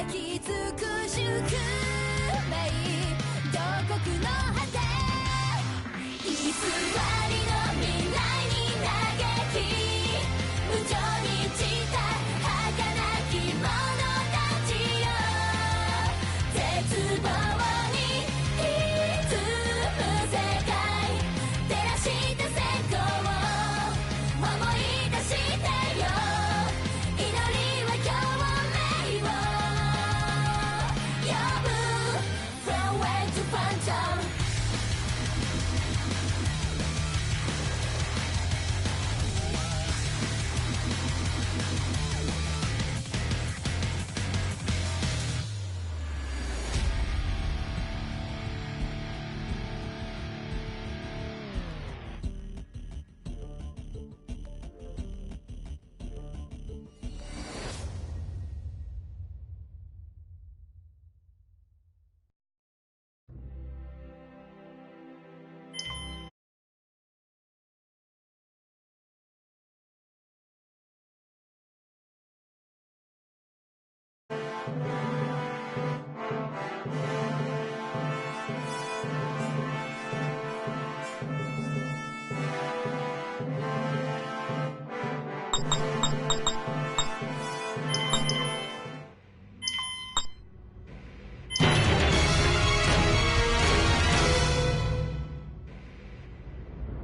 き尽く宿命慟哭の果て偽りの未来に嘆き無情に散った儚き者たちよ絶望に包む世界照らして閃光を思い出してよ祈りは共鳴を呼ぶ From way to phantom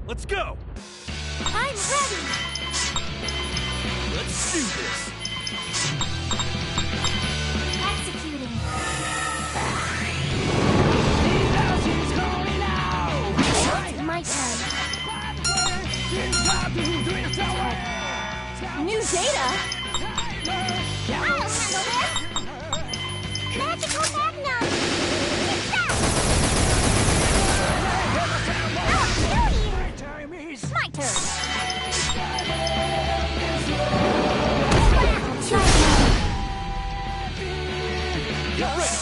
Let's go! I'm ready! Let's do this! Executing! My turn! New data? I'll handle this! Magical Magnum! I'll kill you! My turn! Get ready!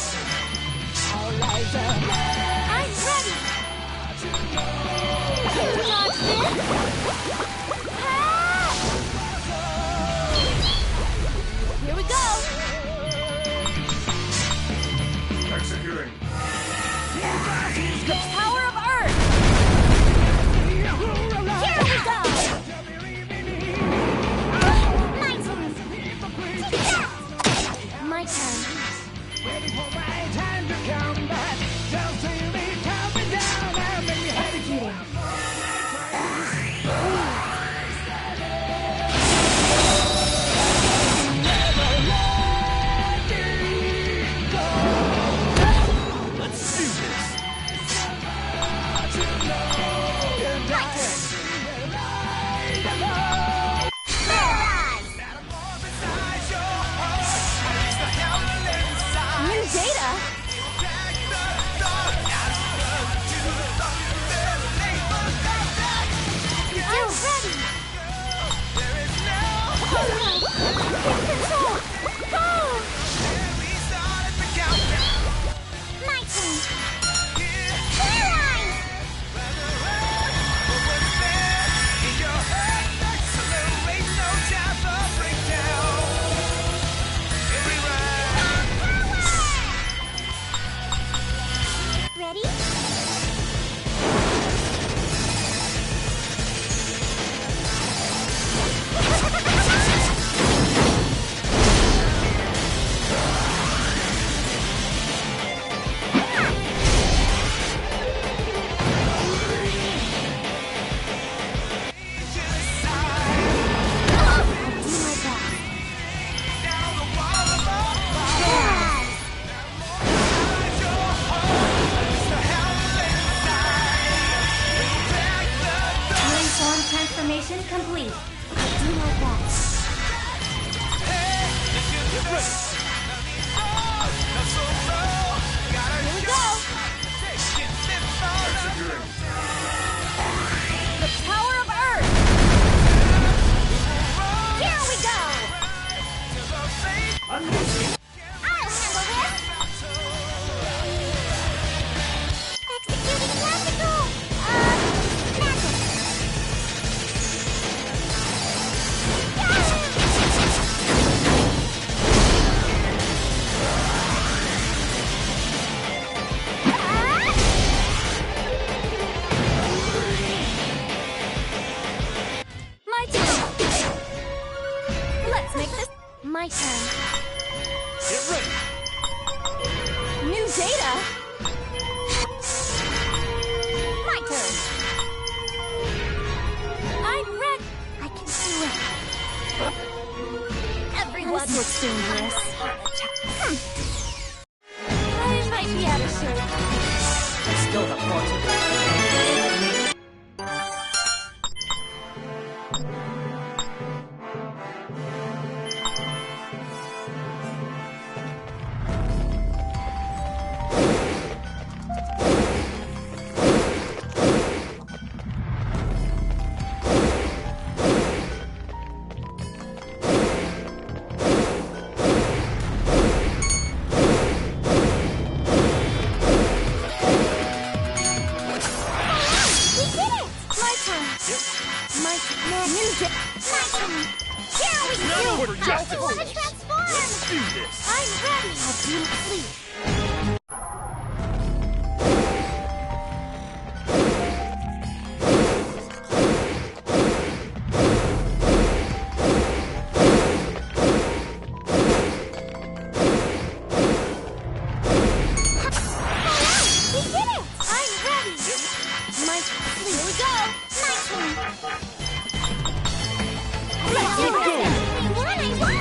I'm ready! Dodge this! Ah! Here we go! Executing. The power of Earth! Here we go! My turn! My turn! Waiting for my time to come back. Just see me coming down and make me Executing! Let's do this! New data? I'm ready! Take control! Go! My turn! Realize! Ready? I'll do my best. Transform transformation complete. I'll do my best. Get ready! Here we go! Executing. The power of Earth! Here we go! I'll handle this! Executing magical! Magic! Yeah! Get ready. New data? My turn. I'm ready. I can do it. Everyone looks dangerous. I might be out of shape. I still have more to do. I'm ready! I'll do it, please. We did it! I'm ready! My here we go! My turn! Let's do it! We won! I won!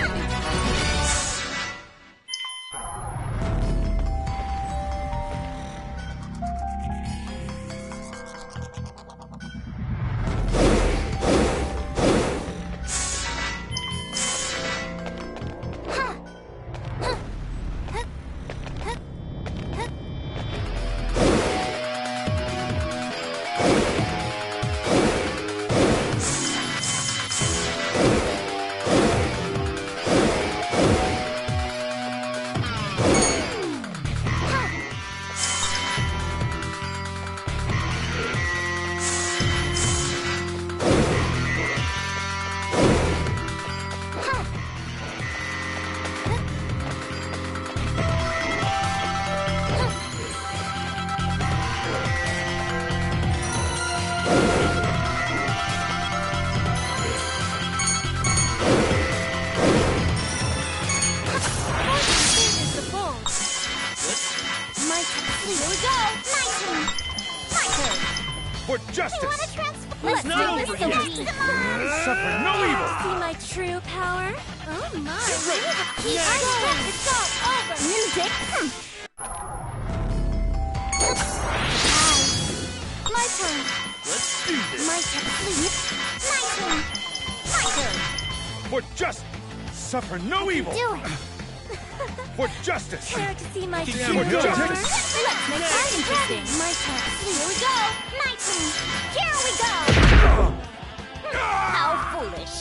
For justice! Let's not do over this, yet. Sophie. Suffer no evil! See my true power? Oh my! Get ready. Keep Next. going! It's all over! Music! My turn! Let's do this! My turn, please! My turn! My turn! For justice! Suffer no evil! Do it! For justice! Care to see my Damn true it, power? justice. Let's make this interesting! My turn! Here we go! My turn! Here we go! How foolish!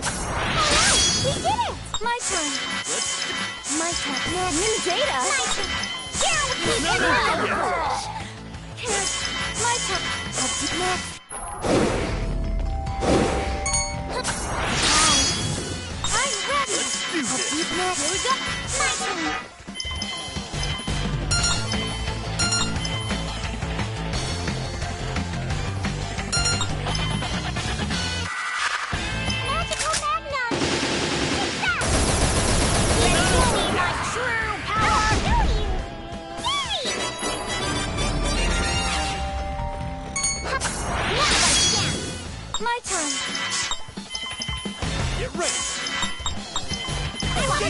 We did it! My turn! My turn! New data! My turn! Here we No, go! no, no, Here, my turn! I'm ready! Let's do this! Here we go! My turn! Magical Magnum! Success! Let's see my true power! Yay! Now let's dance! My turn! Get ready!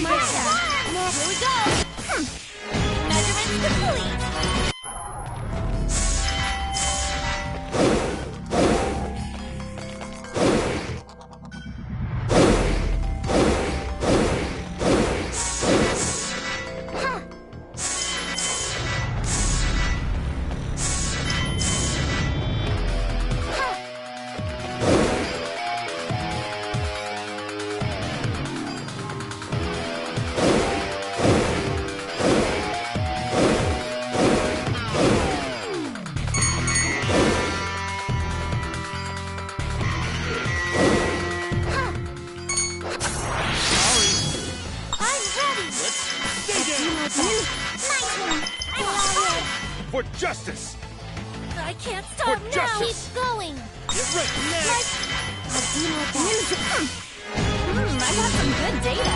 My turn! Here we go! Measurements complete! I'm ready! Stay down! My turn! For justice! I can't stop For now. justice. Keep going. Get ready. Next. I'll do my best. I got some good data.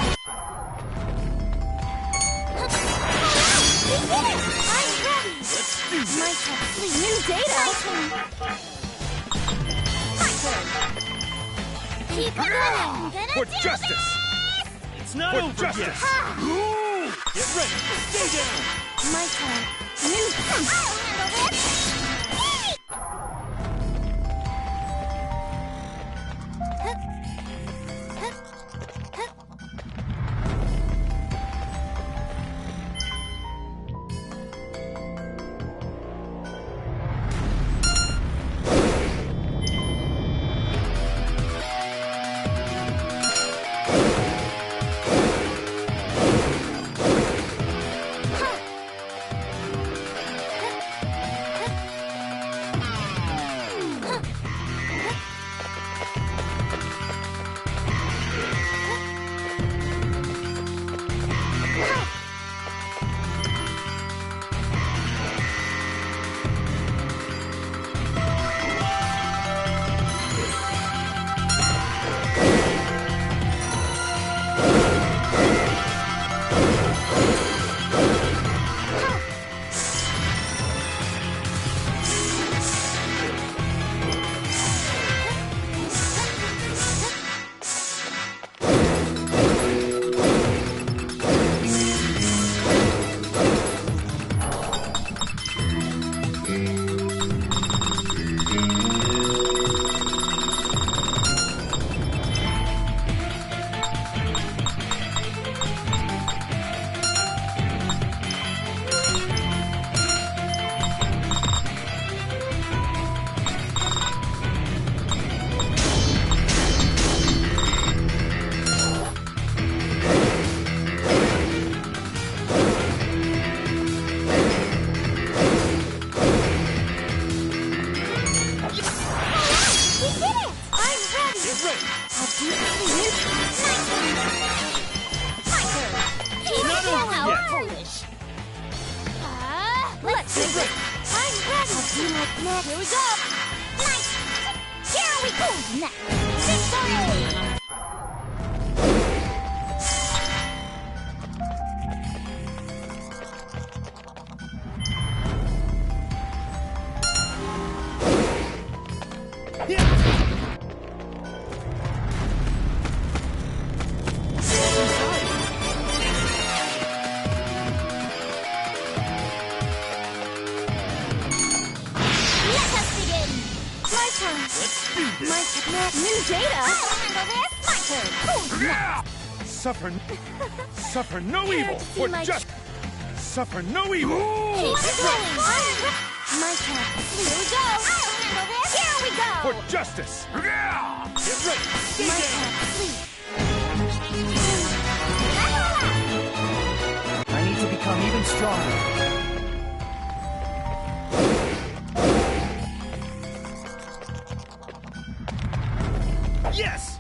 We did it! I'm ready. Let's do this. My turn. Please. New data. My turn. Keep going. Gonna For do justice. It's not For over justice. yet. Ooh. Get ready. Stay down. this. My turn. New. I'll handle this. Here we go! Nice! Here we go! Next! Victory! New data! I'll handle this! My turn! Who's next? Suffer no evil! For just suffer no evil! Keep going! My turn! Here we go! I'll handle this! Here we go! For justice! Get ready! Stay My down! turn, please! I need to become even stronger. Yes!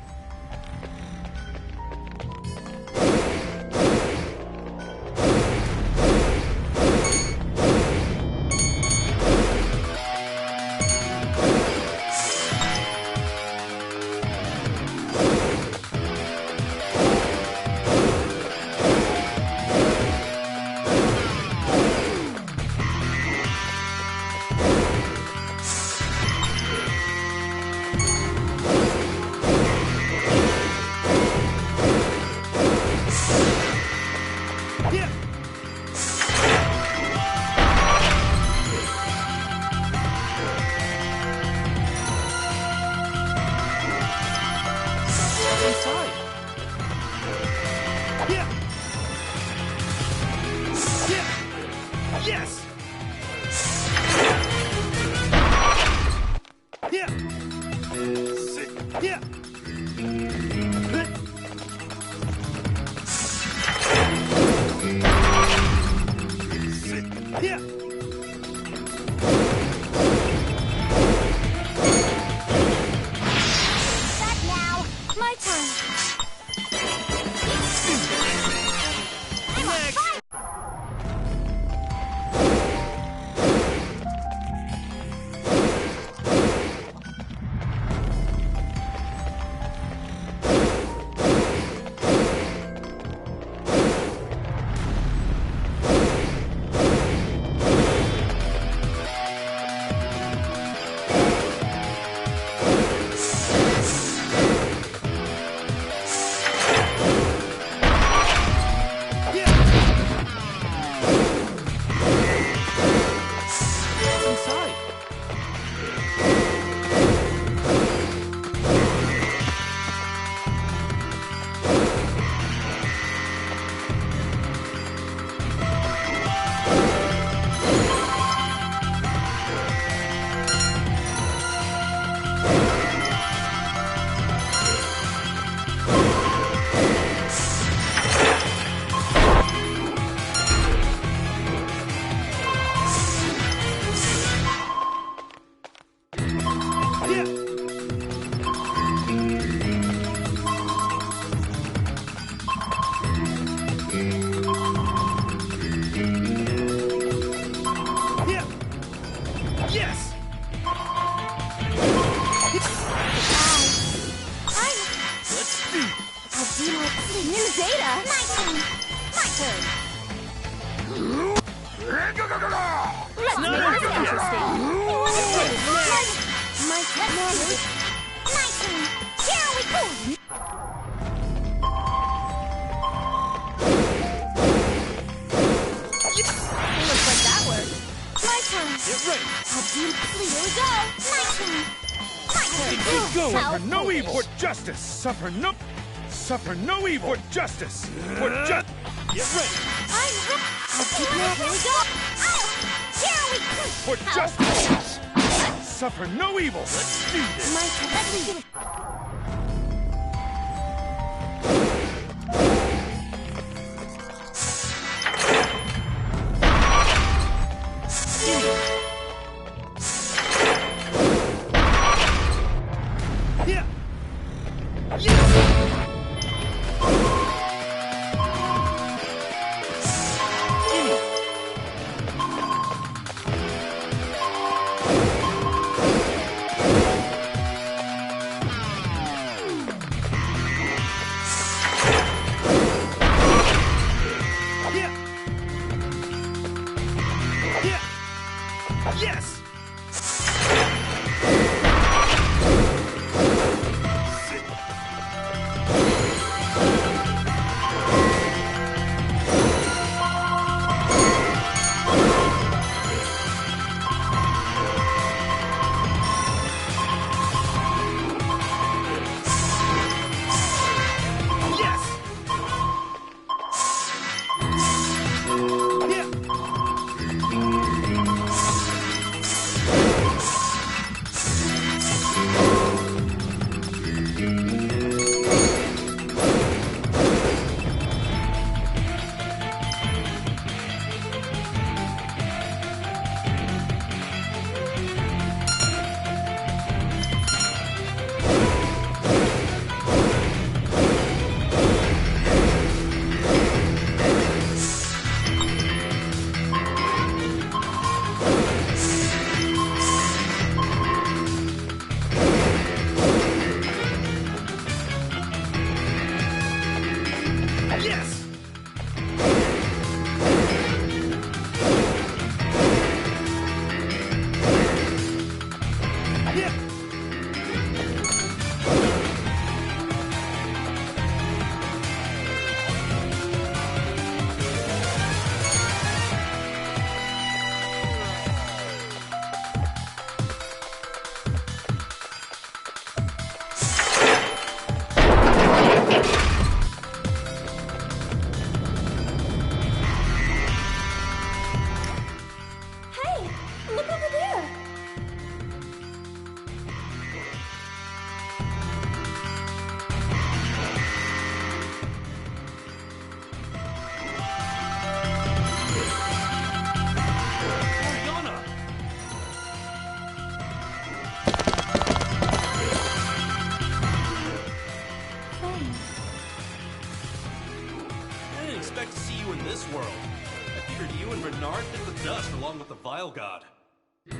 Yes! Let's do it! I'll do my new data. My turn. My turn. Let's make this interesting. My turn. My turn. Here we go. Looks like that worked. My turn. Get ready! I'll do. Here we go. My turn. My turn. Keep going! How Suffer no foolish. evil for justice! Suffer no evil for justice! For justice! Get ready! I'm ready. I'll keep my. Here we go. Oh, here we go. For How justice! foolish. Suffer no evil! Let's do this! My turn. Let's do it. Yeah! Yes! along with the Vile God. I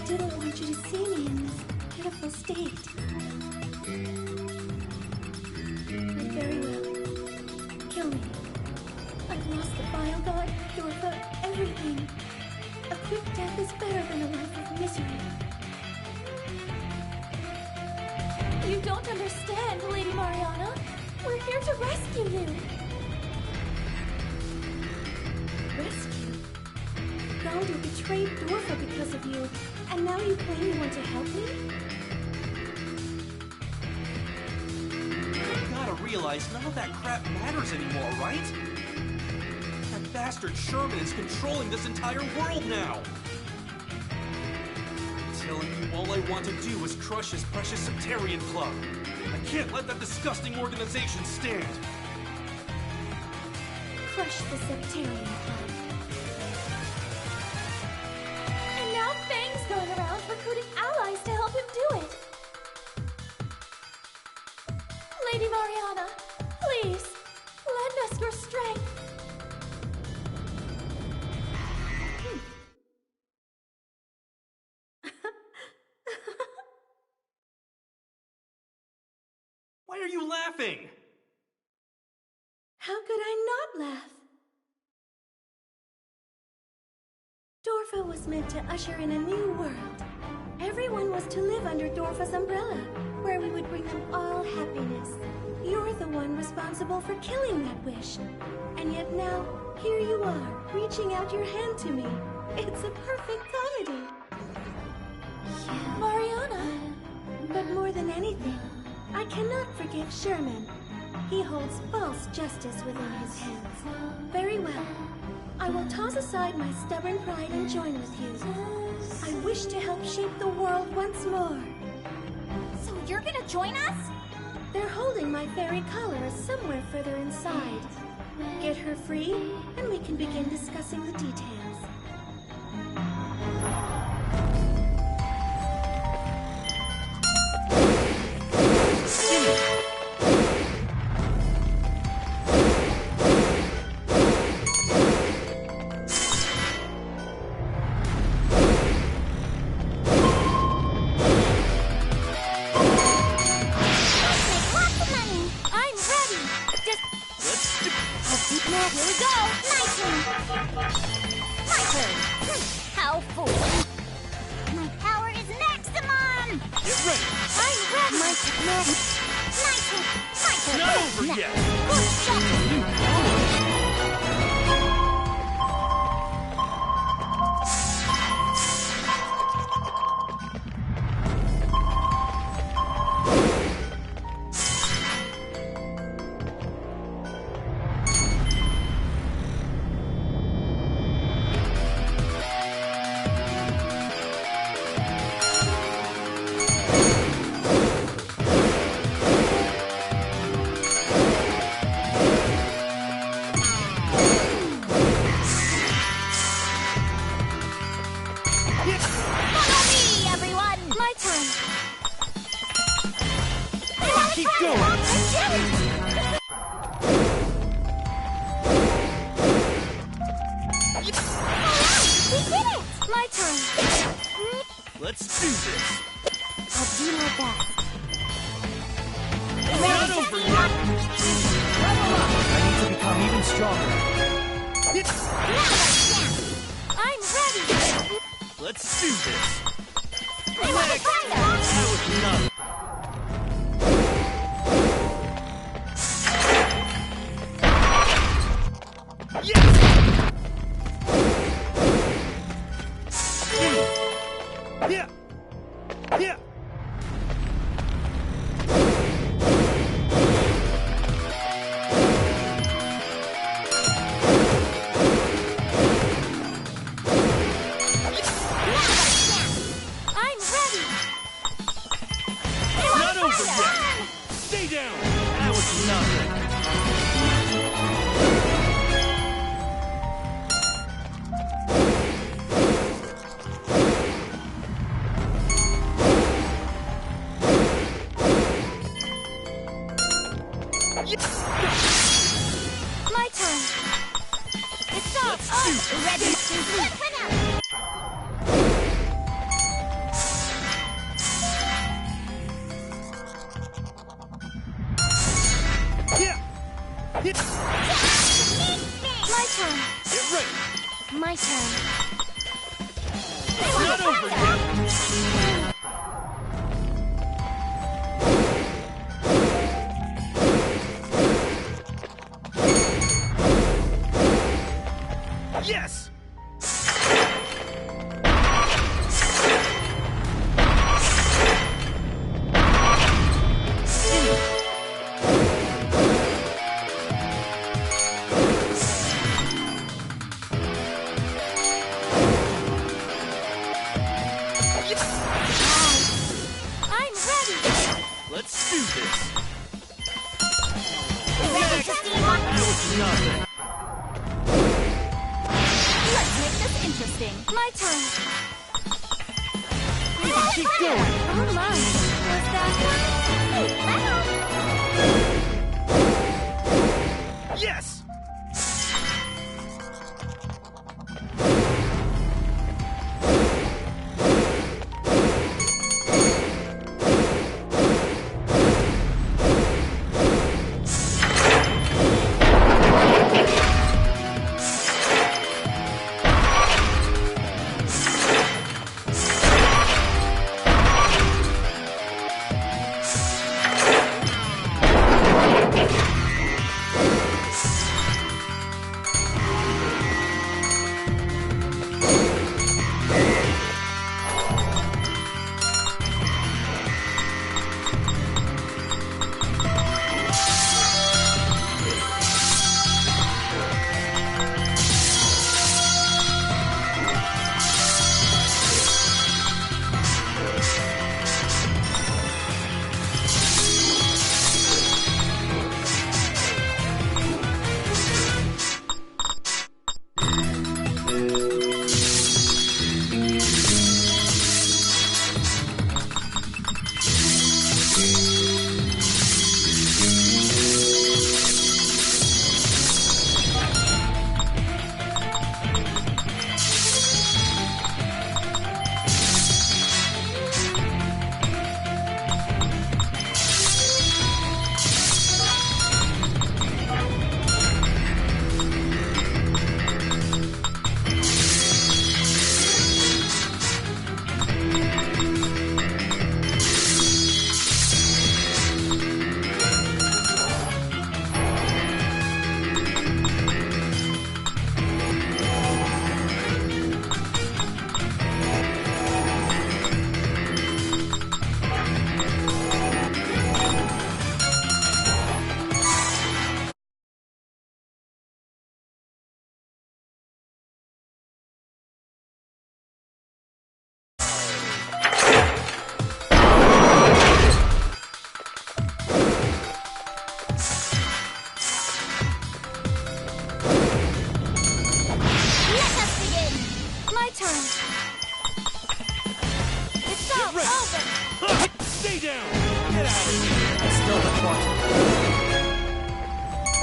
didn't want you to see me in this pitiful state. Very well. Kill me. I've lost the Vile God, Dorfa, everything. A quick death is better than a life of misery. You don't understand, Lady Mariana. We're here to rescue you. Rescue? Baldur betrayed Dorfa because of you, and now you claim you want to help me? You gotta realize none of that crap matters anymore, right? That bastard Sherman is controlling this entire world now! I'm telling you, all I want to do is crush his precious Septarian Club. I can't let that disgusting organization stand! Crush the Septarian Club. And now Fang's going around recruiting allies to help him do it. Lady Mariana, please, lend us your strength. you laughing? How could I not laugh? Dorfa was meant to usher in a new world. Everyone was to live under Dorfa's umbrella, where we would bring them all happiness. You're the one responsible for killing that wish. And yet now, here you are, reaching out your hand to me. It's a perfect comedy. Mariana. But more than anything, I cannot forgive Sherman. He holds false justice within his hands. Very well. I will toss aside my stubborn pride and join with you. I wish to help shape the world once more. So you're gonna join us? They're holding my fairy collar somewhere further inside. Get her free, and we can begin discussing the details.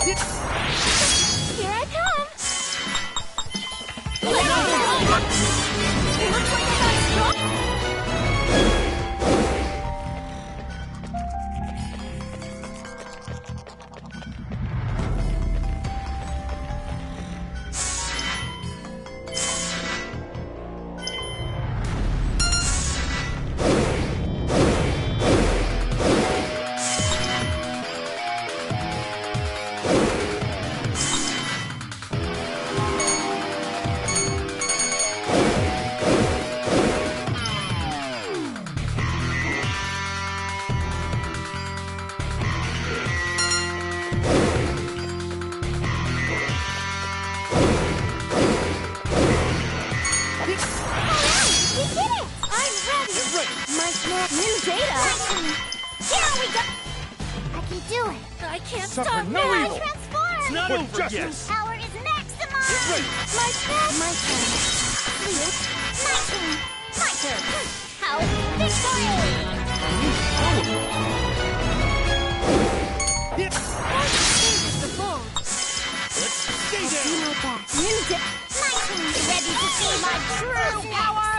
Here I come! Looks like I got strong. New data! Here we go! I can do it! I can't Suffer stop no now! evil. Transform! It's not For over justice. yet. Power is maximum! ready. My turn! My turn! Please! My turn! My turn! How victorious! Changes the fold. Let's stay Do down. my best. New data! My turn! Ready to see my true power!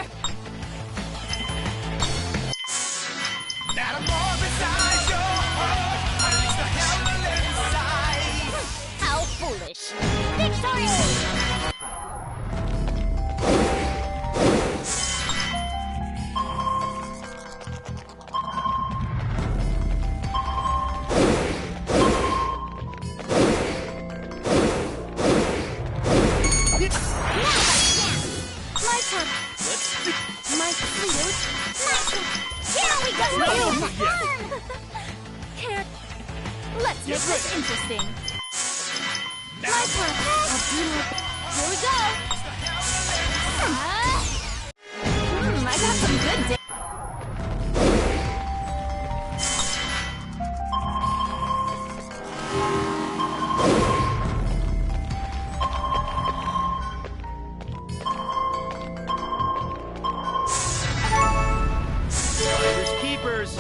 How foolish! Victory! My turn! My flute! My turn! Here we go! Can't... Let's make this interesting. My turn! I'll do my... Here we go! I got some good day. Fighters keepers.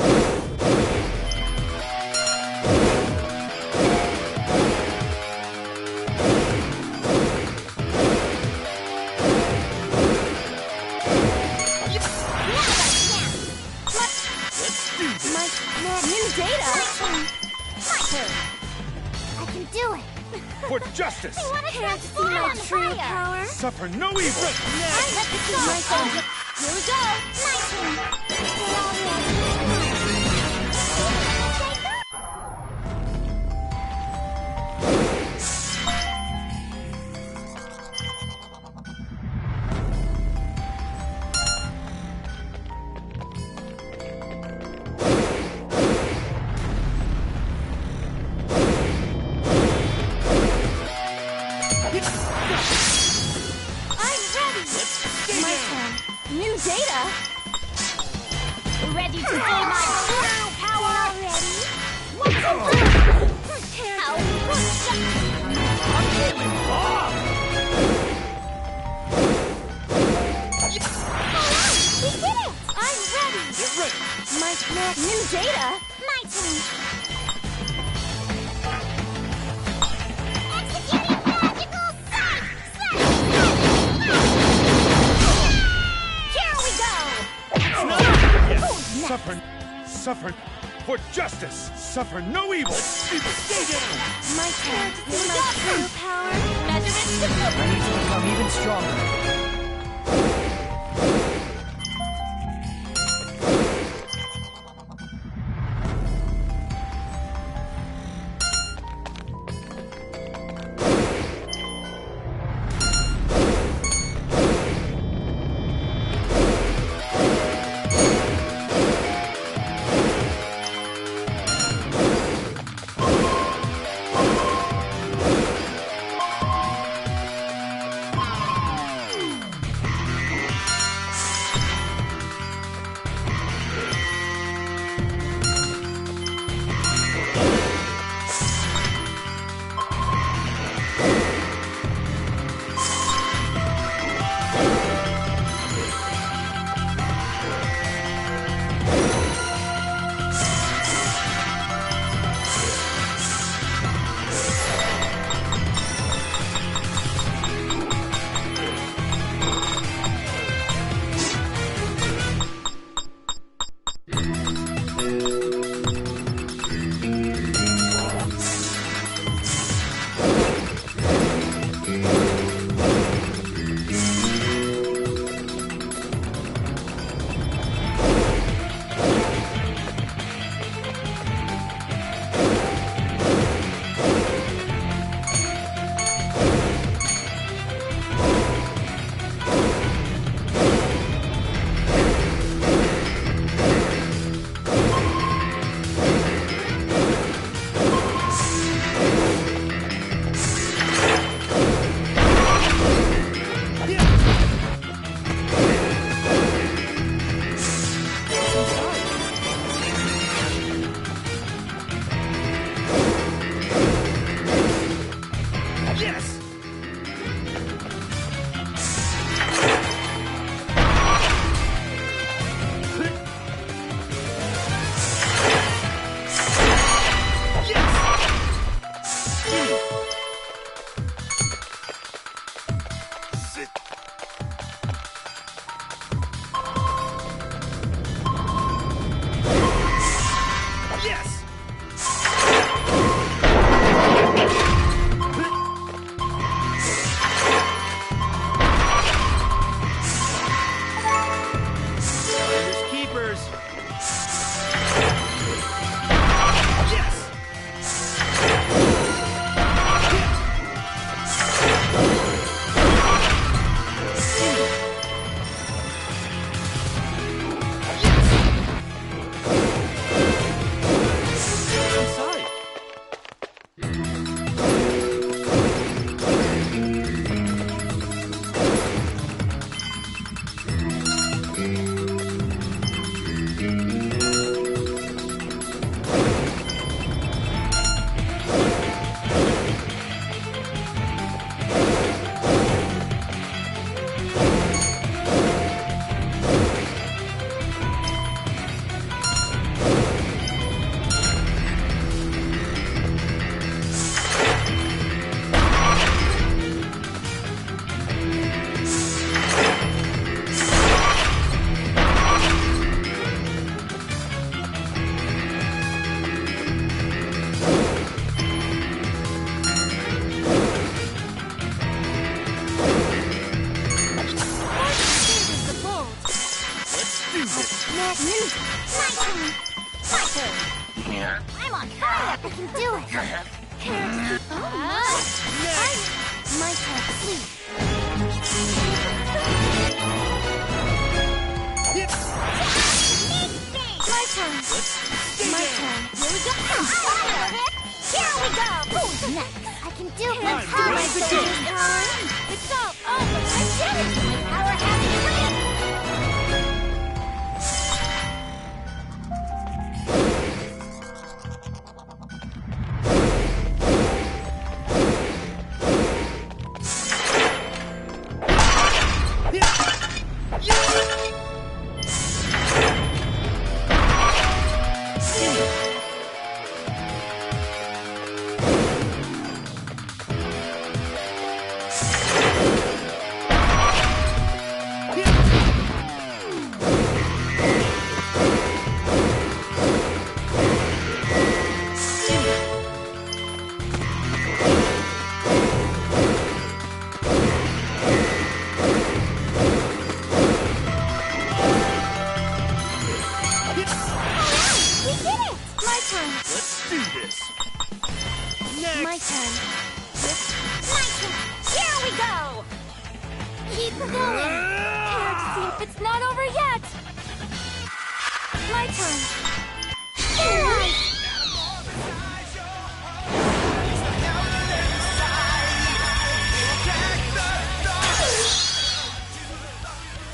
Let's do this. My new data. My turn. I can do it. For justice. I want to transform my true power. Suffer no evil. Let this go. My turn. Here we go. My turn. Get all ready. Take up. I'm ready. My turn. New data. Ready to see my true power. Ready? How I'm feeling raw. we did it! I'm ready. Get ready. My new data. My turn. Executing magical sight. Here we go. Suffer for justice. Suffer no evil. Stay down. My turn. See my true power. Measurements to I need to become even stronger. My turn. My turn. I'm on fire. I can do it. My turn. Please. My turn. My turn. Here we go. Here we go. Who's next? I can do it. My power. It's all over. I did it. My power has to win. My turn. My turn. Here we go. Keep going. Can't see if it's not over yet. My turn. Here.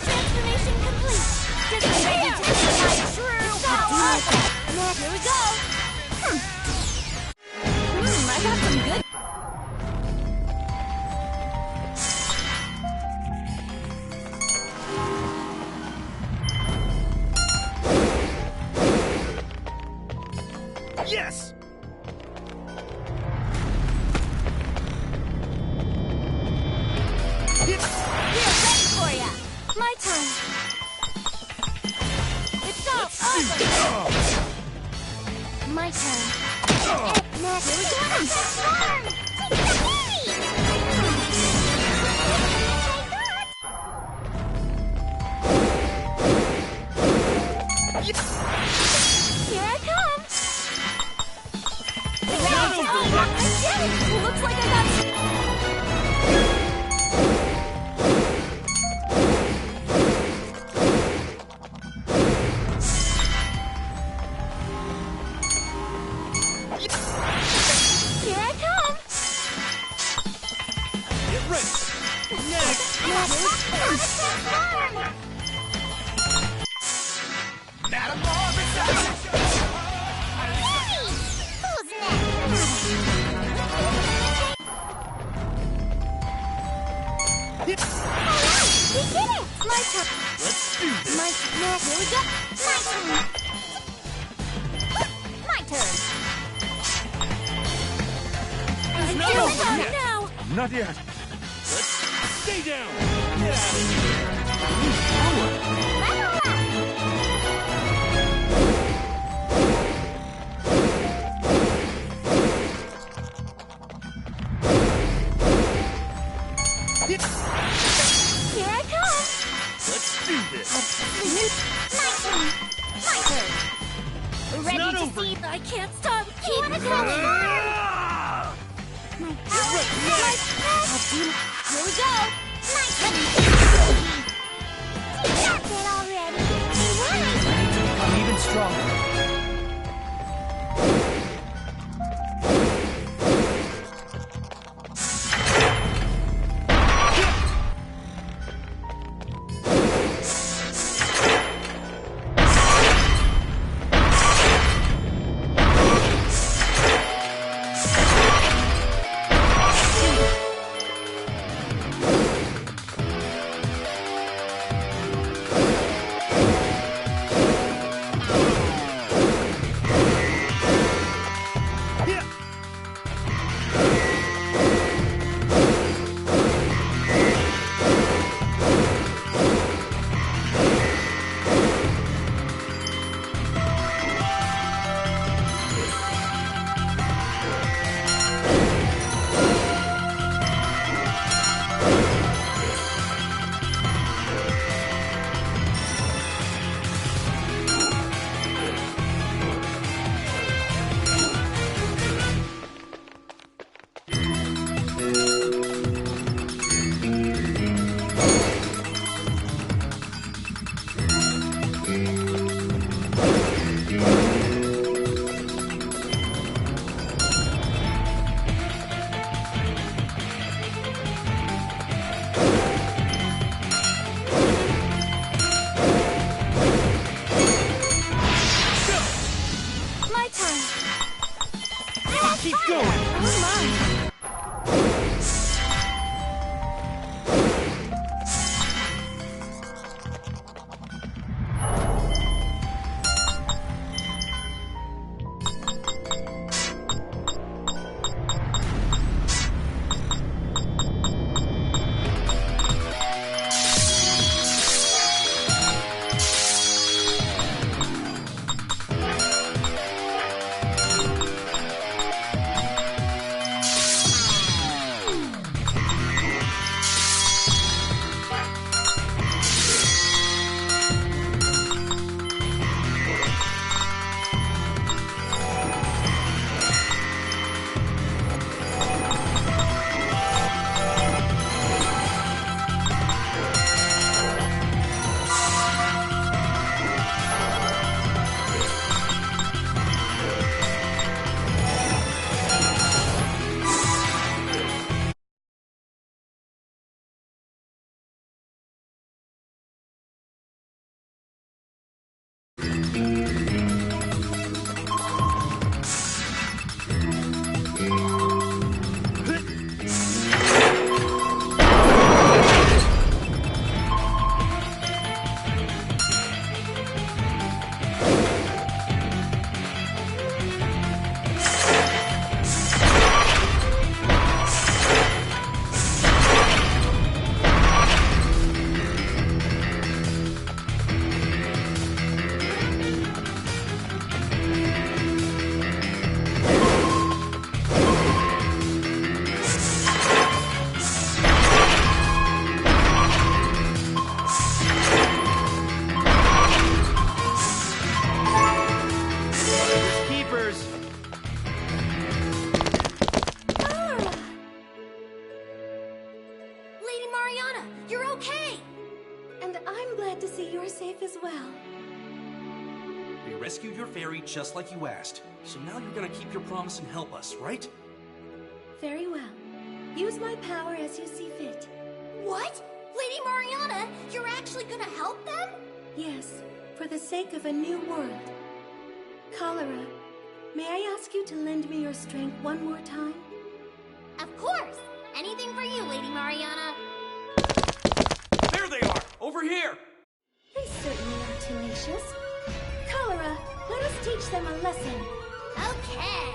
Transformation complete. Get ready to see my true power. Here we go. I got some good. Yes! We're ready for ya. My turn. It's all over. My turn. Next. Here we go. Transform! Take the lead! Here I come! Round over! I did it! Looks like I got... Here I come! Get ready! Next! Transform! Hey! Who's next? Alright! We did it! My turn! Let's do this! My turn! Here we go! My turn! My turn! It's not Here we over go yet. now! Not yet. Let's stay down. Get out of here. New power. Level up! Here I come! Let's do this. My turn! My turn! Ready not to over see? I can't stop! Keep going! Ah! My power! I'll do it! Here we go! My turn! Stop it already! To become even stronger. Keepers! Lady Mariana, you're okay! And I'm glad to see you're safe as well. We rescued your fairy just like you asked. So now you're gonna keep your promise and help us, right? Very well. Use my power as you see fit. What? Lady Mariana, you're actually gonna help them? Yes, for the sake of a new world. Cholera, may I ask you to lend me your strength one more time? Of course! Anything for you, Lady Mariana. There they are! Over here! They certainly are tenacious. Cholera, let us teach them a lesson. Okay.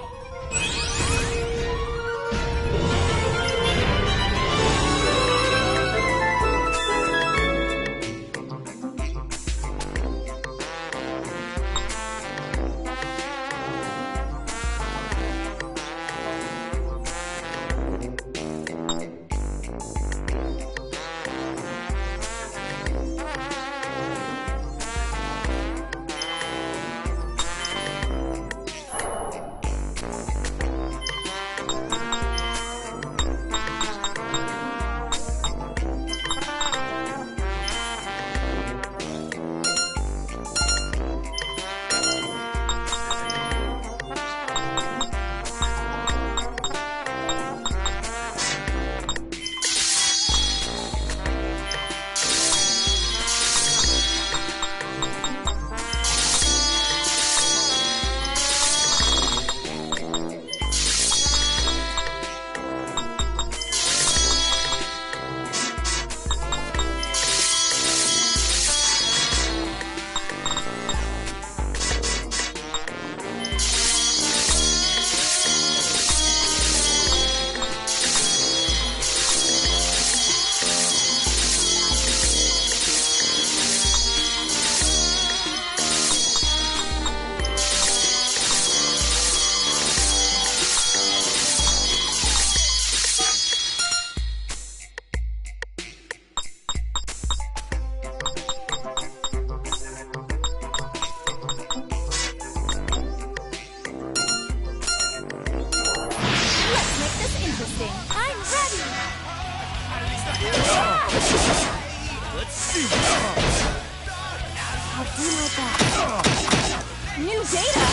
New data!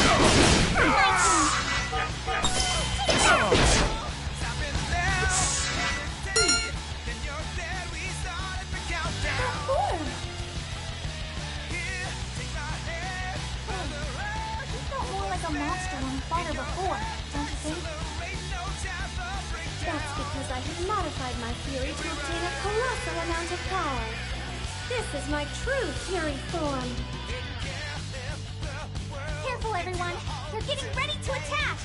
Monster when we fought her before, don't you think? That's because I have modified my fury to obtain a colossal amount of power. This is my true fury form. Careful, everyone! They're getting ready to attack!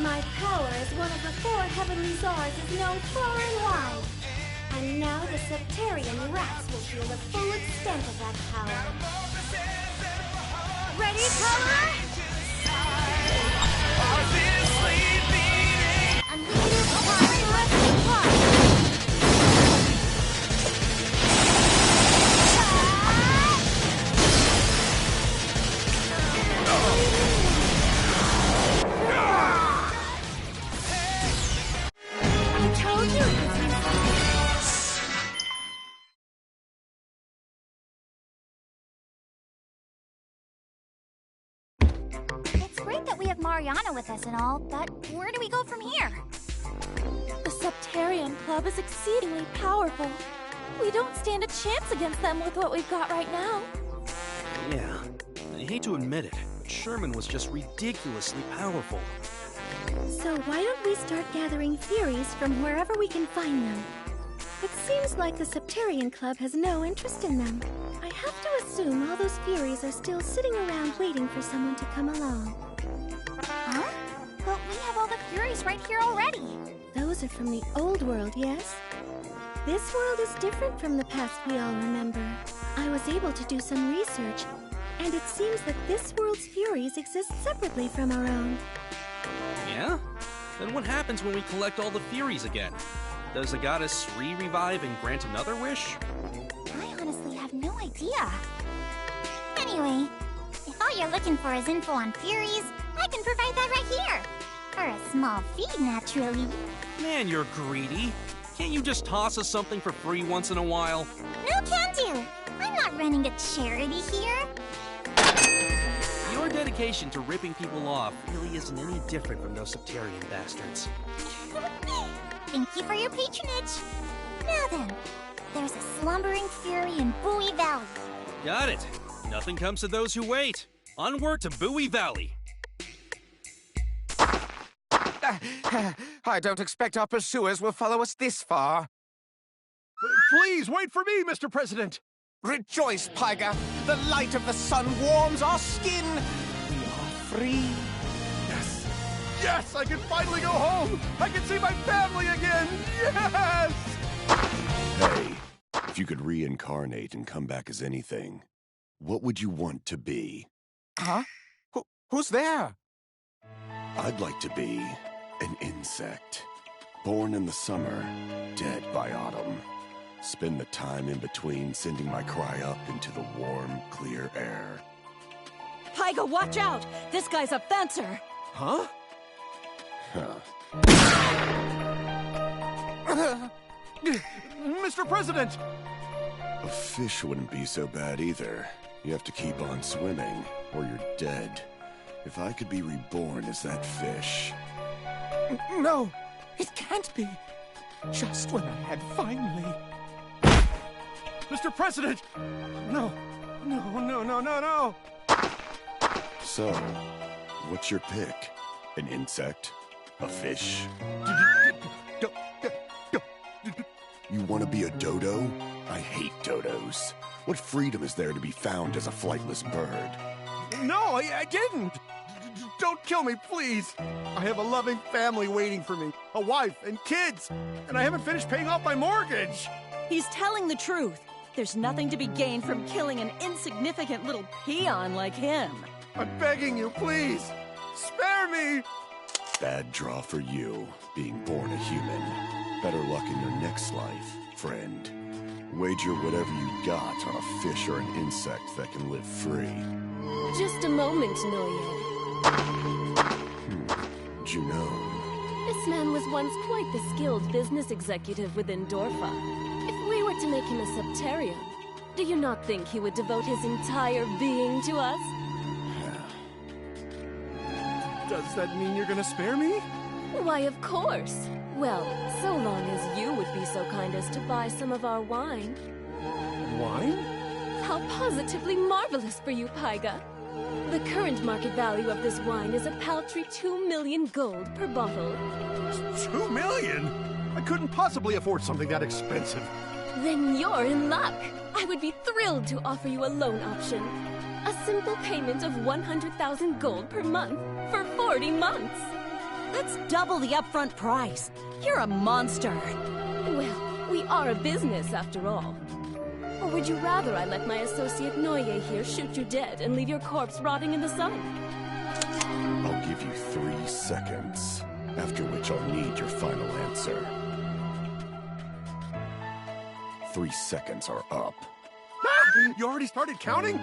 My power as one of the 4 heavenly czars is known far and wide. And now the Septarian rats will feel the full extent of that power. Ready, Cholera? Unlimited power plus. I told you it was easy. It's great that we have Mariana with us and all, but where do we go from here? The Septarian Club is exceedingly powerful. We don't stand a chance against them with what we've got right now. Yeah, I hate to admit it, but Sherman was just ridiculously powerful. So why don't we start gathering Furies from wherever we can find them? It seems like the Septarian Club has no interest in them. I have to assume all those Furies are still sitting around waiting for someone to come along. Huh? But we have all the Furies right here already. Those are from the old world, yes? This world is different from the past we all remember. I was able to do some research, and it seems that this world's Furies exist separately from our own. Yeah? Then what happens when we collect all the Furies again? Does the goddess re-revive and grant another wish? I honestly have no idea. Anyway, if all you're looking for is info on Furies, I can provide that right here. For a small fee, naturally. Man, you're greedy. Can't you just toss us something for free once in a while? No can do. I'm not running a charity here. Your dedication to ripping people off really isn't any different from those Septarian bastards. Thank you for your patronage. Now then, there's a slumbering Fury in Bowie Valley. Got it. Nothing comes to those who wait. Onward to Bowie Valley. I don't expect our pursuers will follow us this far. Please wait for me, Mr. President. Rejoice, Pyga! The light of the sun warms our skin! We are free! Yes! Yes! I can finally go home! I can see my family again! Yes! Hey, if you could reincarnate and come back as anything, what would you want to be? Huh? Who's there? I'd like to be an insect. Born in the summer, dead by autumn. Spend the time in between sending my cry up into the warm, clear air. Pyga, watch out! This guy's a fencer! Huh? Mr. President! A fish wouldn't be so bad either. You have to keep on swimming, or you're dead. If I could be reborn as that fish... No, it can't be. Just when I had finally... Mr. President! No, no. So, what's your pick? An insect? A fish? You want to be a dodo? I hate dodos. What freedom is there to be found as a flightless bird? No, I didn't! Don't kill me, please! I have a loving family waiting for me, a wife and kids, and I haven't finished paying off my mortgage! He's telling the truth. There's nothing to be gained from killing an insignificant little peon like him. I'm begging you, please! Spare me! Bad draw for you, being born a human. Better luck in your next life, friend. Wager whatever you got on a fish or an insect that can live free. Just a moment, Noye. Junon. This man was once quite the skilled business executive within Dorfa. If we were to make him a Septarian, do you not think he would devote his entire being to us? Does that mean you're gonna spare me? Why, of course. Well, so long as you would be so kind as to buy some of our wine. Wine? How positively marvelous for you, Pyga. The current market value of this wine is a paltry 2 million gold per bottle. 2 million? I couldn't possibly afford something that expensive. Then you're in luck. I would be thrilled to offer you a loan option. A simple payment of 100,000 gold per month for 40 months. That's double the upfront price. You're a monster. Well, we are a business after all. Or would you rather I let my associate Noye here shoot you dead and leave your corpse rotting in the sun? I'll give you 3 seconds, after which I'll need your final answer. 3 seconds are up. Ah! You already started counting?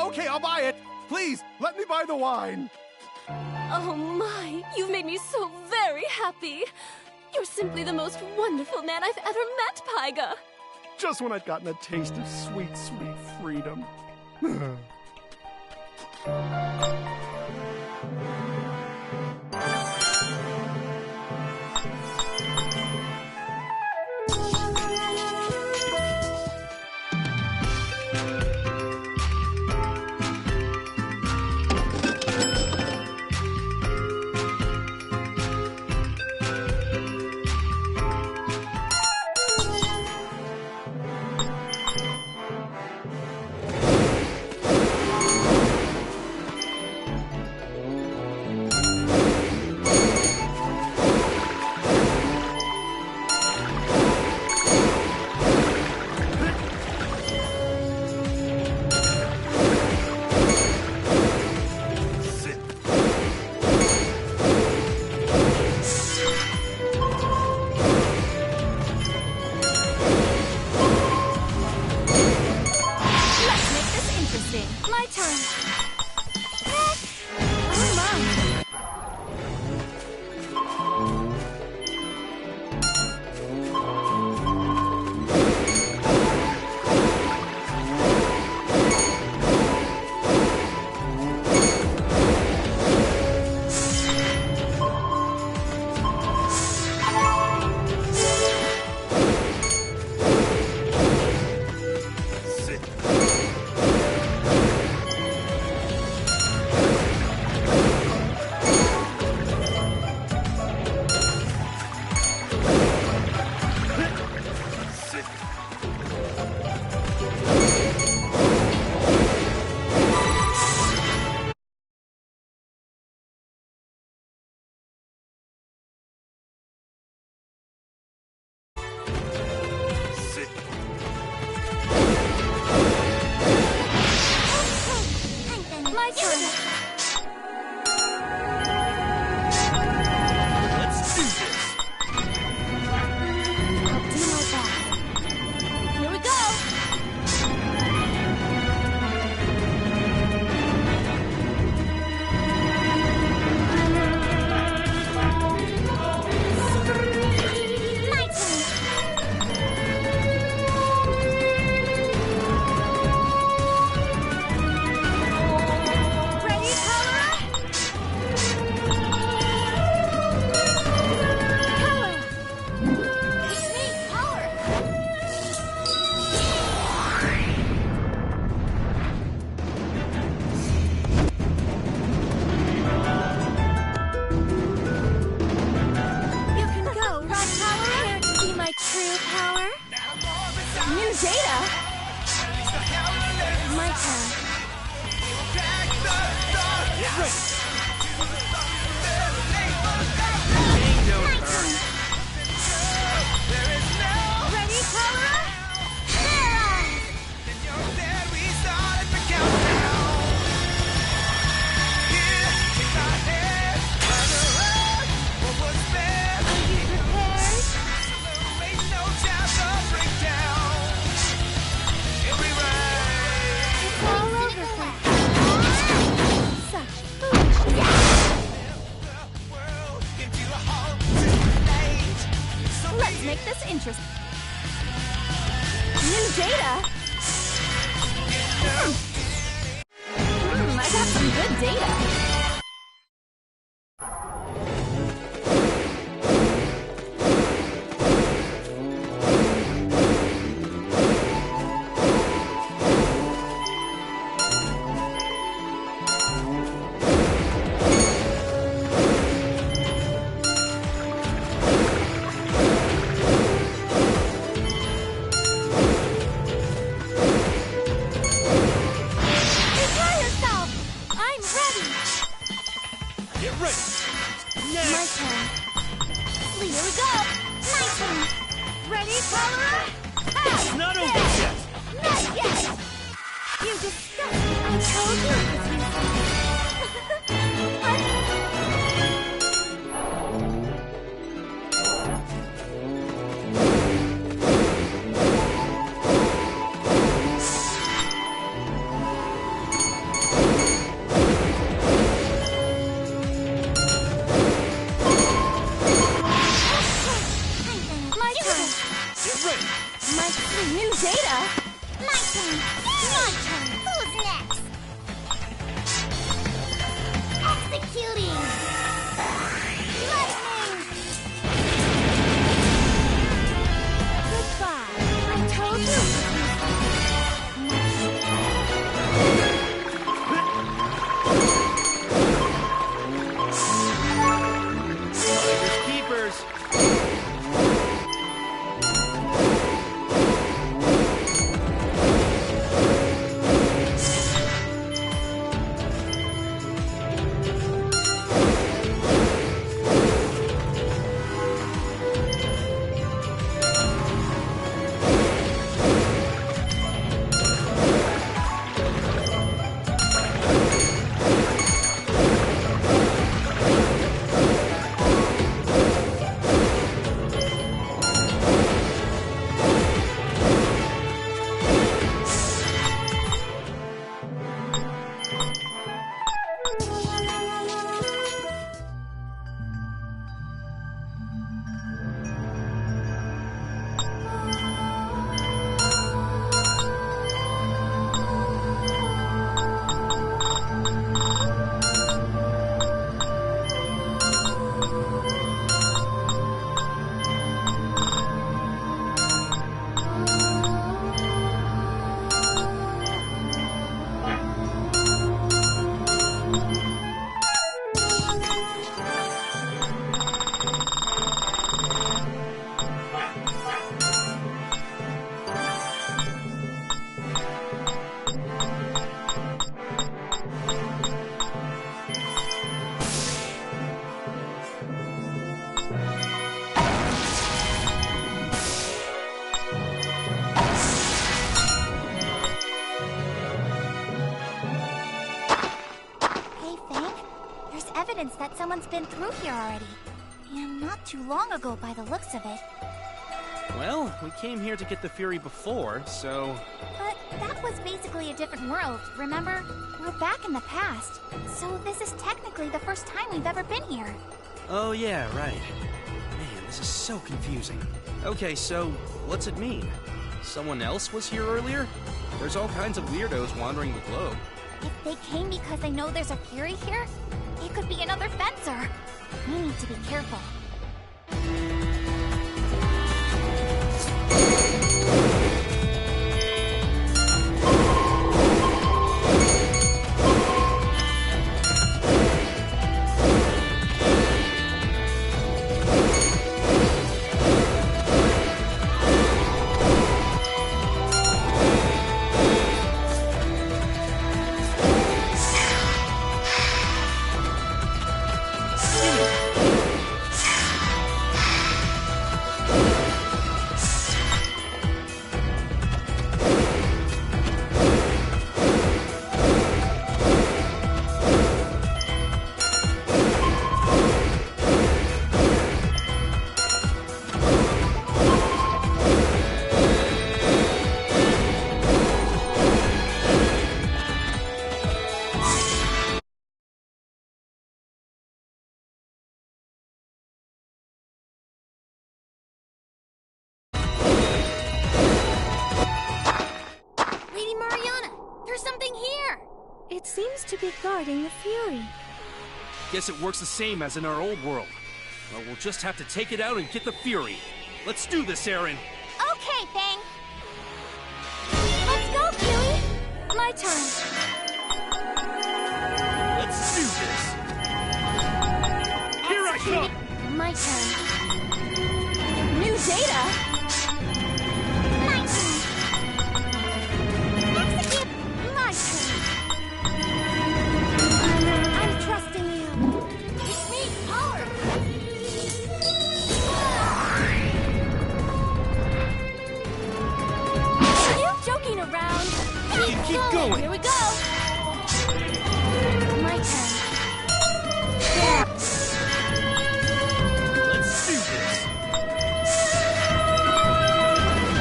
Okay, I'll buy it. Please, let me buy the wine. Oh my, you've made me so very happy. You're simply the most wonderful man I've ever met, Pyga. Just when I'd gotten a taste of sweet, sweet freedom. New data? My turn. Get ready. Ready, Cholera? Paralyze! Are you prepared? It's all over for such foolishness. Let's make this interesting. New data? I got some good data. Prepare yourself! I'm ready! Get ready. My turn. Here we go! My turn! Ready, Cholera? It's not over yet. Not yet! You disgust me! I told you it was My turn! Get ready. My new data? My turn! My turn! Who's next? Executing! Lightning! Goodbye! I told you! Fingers keepers. evidence that someone's been through here already. And not too long ago by the looks of it. Well, we came here to get the Fury before, so... But that was basically a different world, remember? We're back in the past. So this is technically the first time we've ever been here. Oh yeah, right. Man, this is so confusing. Okay, so what's it mean? Someone else was here earlier? There's all kinds of weirdos wandering the globe. If they came because they know there's a Fury here, it could be another fencer. We need to be careful. seems to be guarding the Fury. Guess it works the same as in our old world. Well, we'll just have to take it out and get the Fury. Let's do this, Aaron. Okay, Fang. Let's go, Kiwi. My turn. Let's do this. Here I come. My turn. New data? My turn. Execute. My turn. I'm trusting you. Sweet power. Are you joking around? Keep going. Here we go. My turn. Let's do this.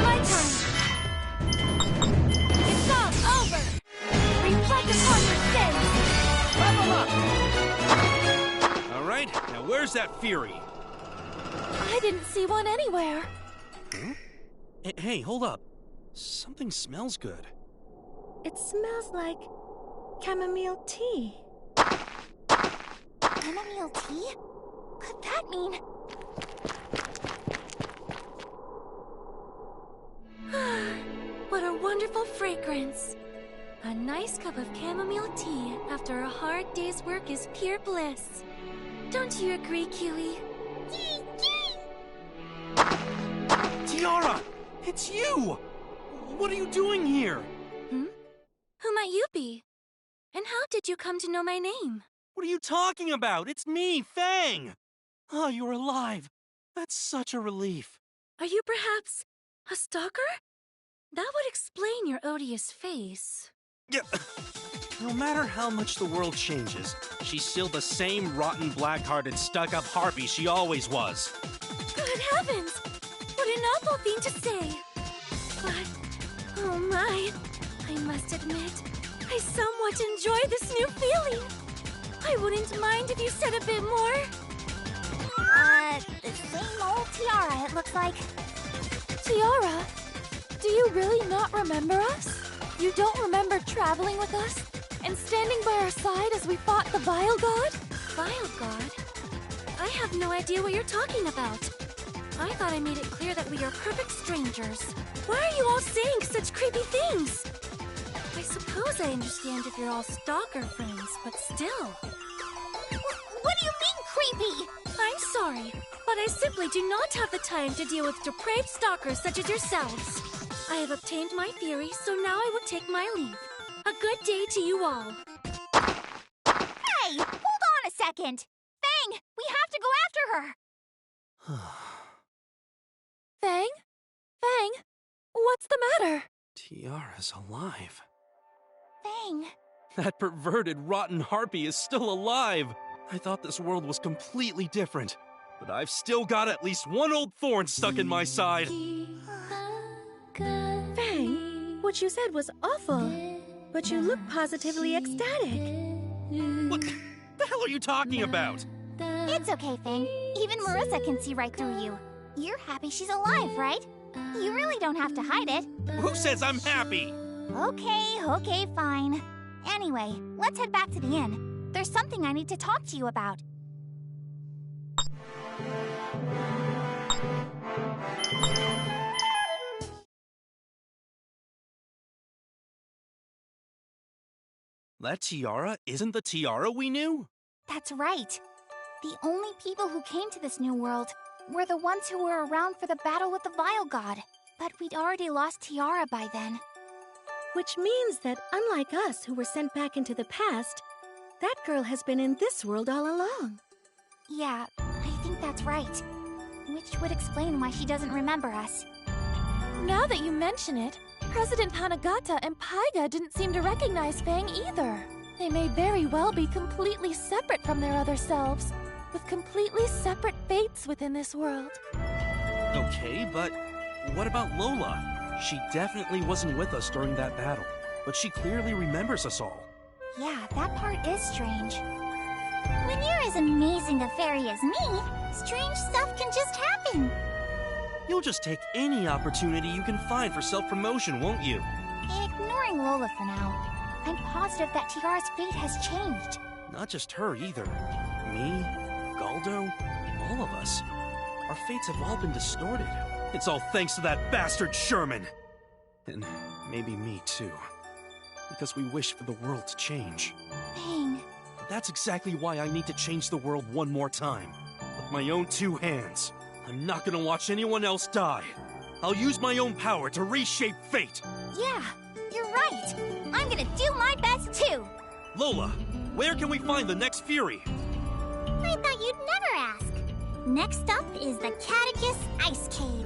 My turn. It's all over. Reflect upon your sins. Level up. All right, now where's that Fury? I didn't see one anywhere. Hey, hold up. Something smells good. It smells like chamomile tea. Chamomile tea? Could that mean? What a wonderful fragrance. A nice cup of chamomile tea after a hard day's work is pure bliss. Don't you agree, Kiwi? Tiara! It's you! What are you doing here? Who might you be? And how did you come to know my name? What are you talking about? It's me, Fang! Oh, you're alive. That's such a relief. Are you perhaps a stalker? That would explain your odious face. Yeah. No matter how much the world changes, she's still the same rotten, black-hearted, stuck-up harpy she always was. Good heavens! What an awful thing to say! But, oh my, I must admit, I somewhat enjoy this new feeling. I wouldn't mind if you said a bit more. The same old Tiara, it looks like. Tiara? Do you really not remember us? You don't remember traveling with us? And standing by our side as we fought the Vile God? Vile God? I have no idea what you're talking about. I thought I made it clear that we are perfect strangers. Why are you all saying such creepy things? I suppose I understand if you're all stalker friends, but still. What do you mean, creepy? I'm sorry, but I simply do not have the time to deal with depraved stalkers such as yourselves. I have obtained my Fury, so now I will take my leave. A good day to you all. Hey, hold on a second. Fang, we have to go after her. Fang? Fang? What's the matter? Tiara's alive. Fang. That perverted, rotten harpy is still alive. I thought this world was completely different, but I've still got at least one old thorn stuck in my side. Fang, what you said was awful, but you look positively ecstatic. What the hell are you talking about? It's okay, Fang. Even Marissa can see right through you. You're happy she's alive, right? You really don't have to hide it. Who says I'm happy? Okay, fine. Anyway, let's head back to the inn. There's something I need to talk to you about. That tiara isn't the tiara we knew? That's right. The only people who came to this new world were the ones who were around for the battle with the Vile God. But we'd already lost Tiara by then. Which means that unlike us who were sent back into the past, that girl has been in this world all along. Yeah, I think that's right. Which would explain why she doesn't remember us. Now that you mention it, President Hanagata and Paiga didn't seem to recognize Fang either. They may very well be completely separate from their other selves, with completely separate fates within this world. Okay, but what about Lola? She definitely wasn't with us during that battle, but she clearly remembers us all. Yeah, that part is strange. When you're as amazing a fairy as me, strange stuff can just happen. You'll just take any opportunity you can find for self-promotion, won't you? Ignoring Lola for now. I'm positive that Tiara's fate has changed. Not just her either. Me, Galdo, all of us. Our fates have all been distorted. It's all thanks to that bastard Sherman! And maybe me too. Because we wish for the world to change. Bang. That's exactly why I need to change the world one more time. With my own two hands. I'm not gonna watch anyone else die. I'll use my own power to reshape fate. Yeah, you're right. I'm gonna do my best too. Lola, where can we find the next Fury? I thought you'd never ask. Next up is the Catechus Ice Cave.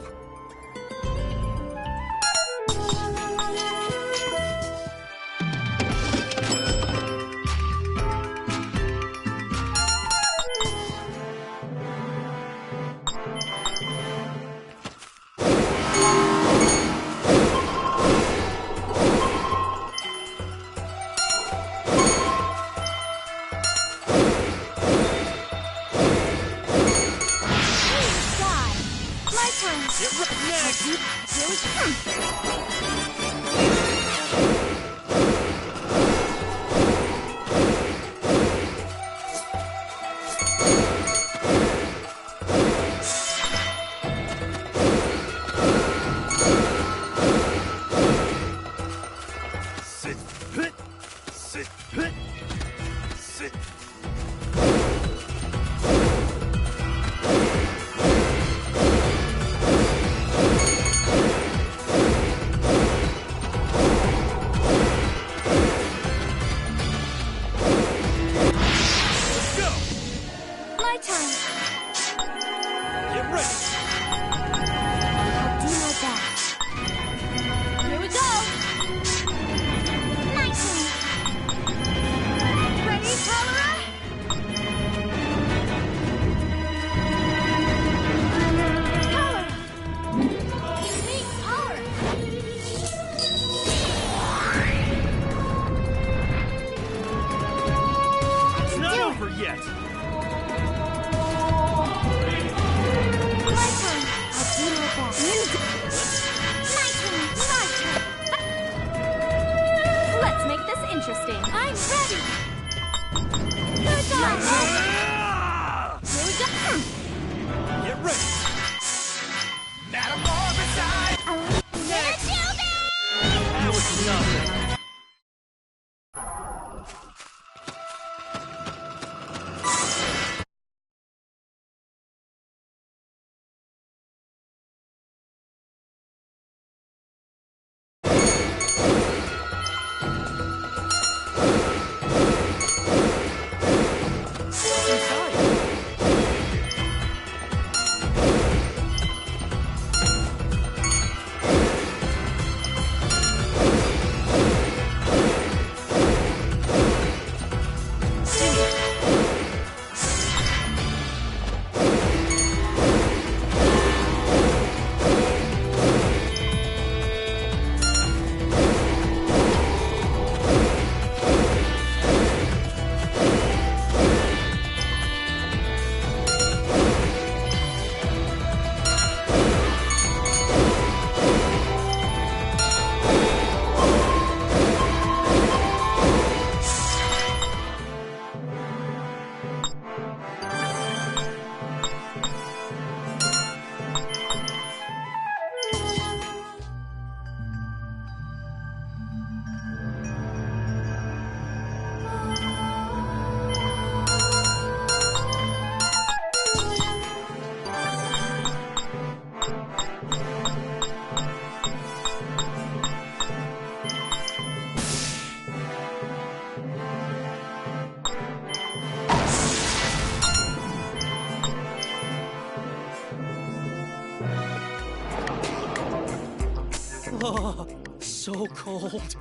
Oh, so cold.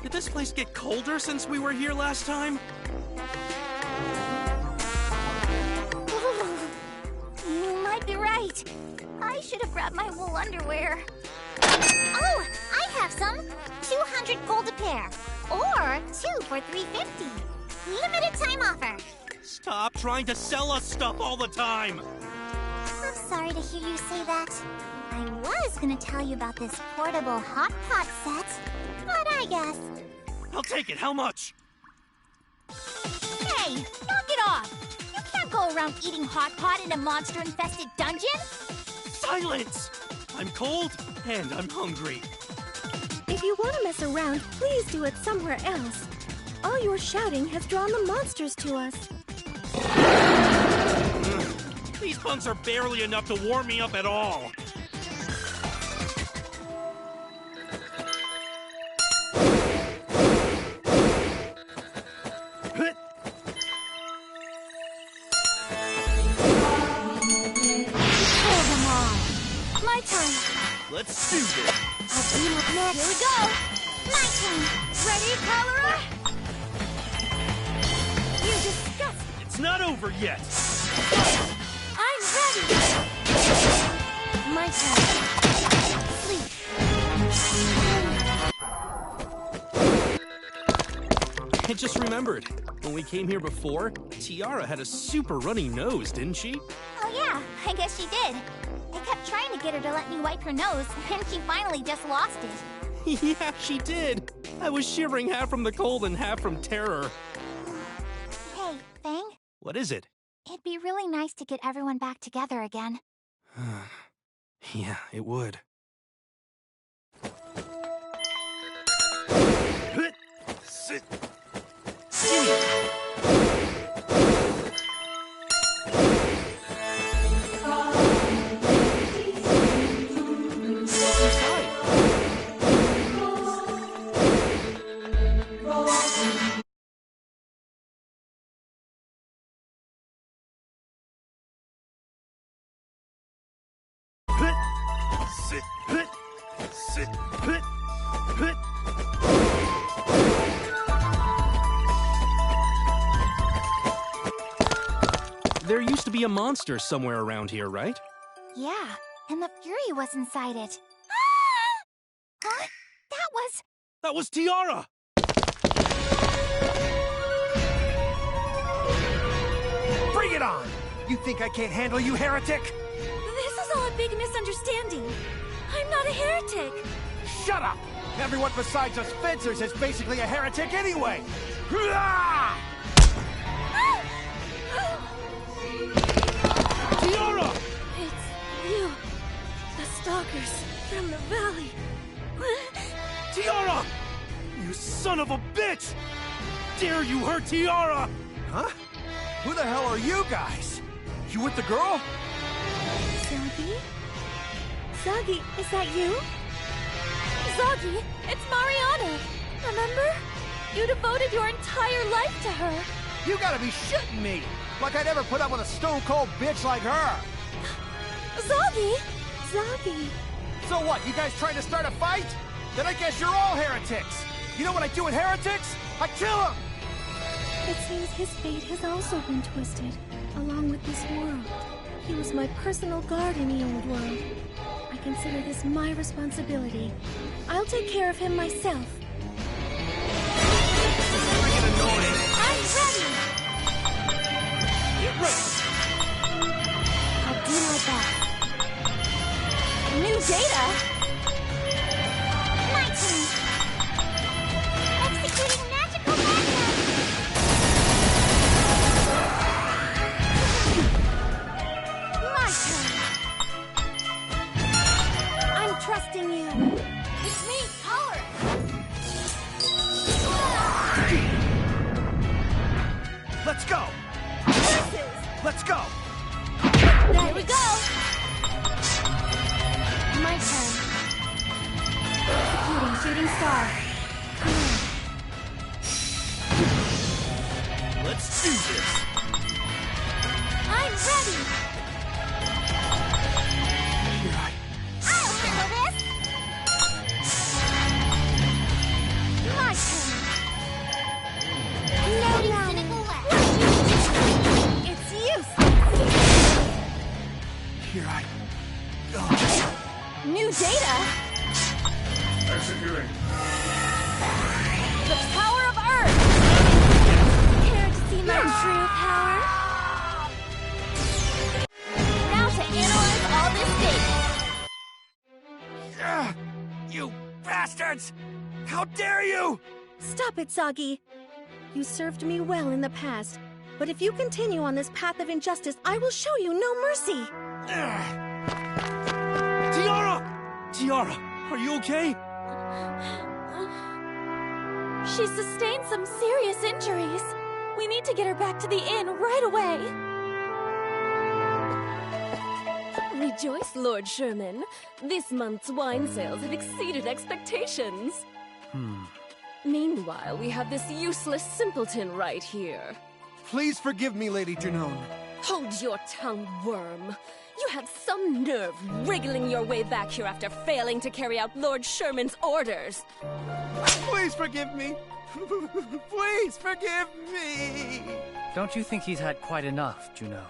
Did this place get colder since we were here last time? You might be right. I should have grabbed my wool underwear. Oh, I have some. 200 gold a pair. Or 2 for 350. Limited time offer. Stop trying to sell us stuff all the time! I'm sorry to hear you say that. I was gonna tell you about this portable hot pot set, but I guess I'll take it. How much? Hey, knock it off! You can't go around eating hot pot in a monster-infested dungeon! Silence! I'm cold and I'm hungry. If you want to mess around, please do it somewhere else. All your shouting has drawn the monsters to us. These punks are barely enough to warm me up at all. My turn. Let's do this. I'll beam up next. Here we go. My turn. Ready, cholera? You disgust. It's not over yet. I'm ready. My turn. Sleep. I just remembered. When we came here before, Tiara had a super runny nose, didn't she? Oh yeah, I guess she did. I kept trying to get her to let me wipe her nose, and she finally just lost it. Yeah, she did. I was shivering half from the cold and half from terror. Hey, Fang, What is it? it'd be really nice to get everyone back together again. Yeah, it would. Sit. There used to be a monster somewhere around here, right? Yeah, and the Fury was inside it. Huh? That was Tiara! Bring it on! You think I can't handle you, heretic? This is all a big misunderstanding. I'm not a heretic. Shut up! Everyone besides us fencers is basically a heretic anyway! Tiara! It's you. The stalkers from the valley. Tiara! You son of a bitch! Dare you hurt Tiara! Huh? Who the hell are you guys? You with the girl? Zoggy? Zoggy, is that you? Zoggy, it's Mariana. Remember? You devoted your entire life to her. You gotta be shitting me! Like I'd ever put up with a stone-cold bitch like her! Zoggy! Zoggy. So what, you guys trying to start a fight? Then I guess you're all heretics! You know what I do with heretics? I kill them! It seems his fate has also been twisted, along with this world. He was my personal guard in the old world. I consider this my responsibility. I'll take care of him myself. Freaking annoying! I'm ready! Get ready! I'll do my best. New data? My turn. Executing magical magic! My turn. I'm trusting you. It's me, Color. Let's go! Let's go! Here we go. My turn. Executing shooting star. Let's do this! I'm ready. I'll handle this. My turn. No cynical left. It's useless. Here I go. New data. Executing. The power of Earth. Care to see my true power? Now to analyze all this data. You bastards! How dare you! Stop it, Zagi. You served me well in the past, but if you continue on this path of injustice, I will show you no mercy. Tiara! Tiara, are you okay? She sustained some serious injuries. We need to get her back to the inn right away. Rejoice, Lord Sherman. This month's wine sales have exceeded expectations. Meanwhile, we have this useless simpleton right here. Please forgive me, Lady Junone. Hold your tongue, worm. You have some nerve wriggling your way back here after failing to carry out Lord Sherman's orders. Please forgive me. Please forgive me. Don't you think he's had quite enough, Junone?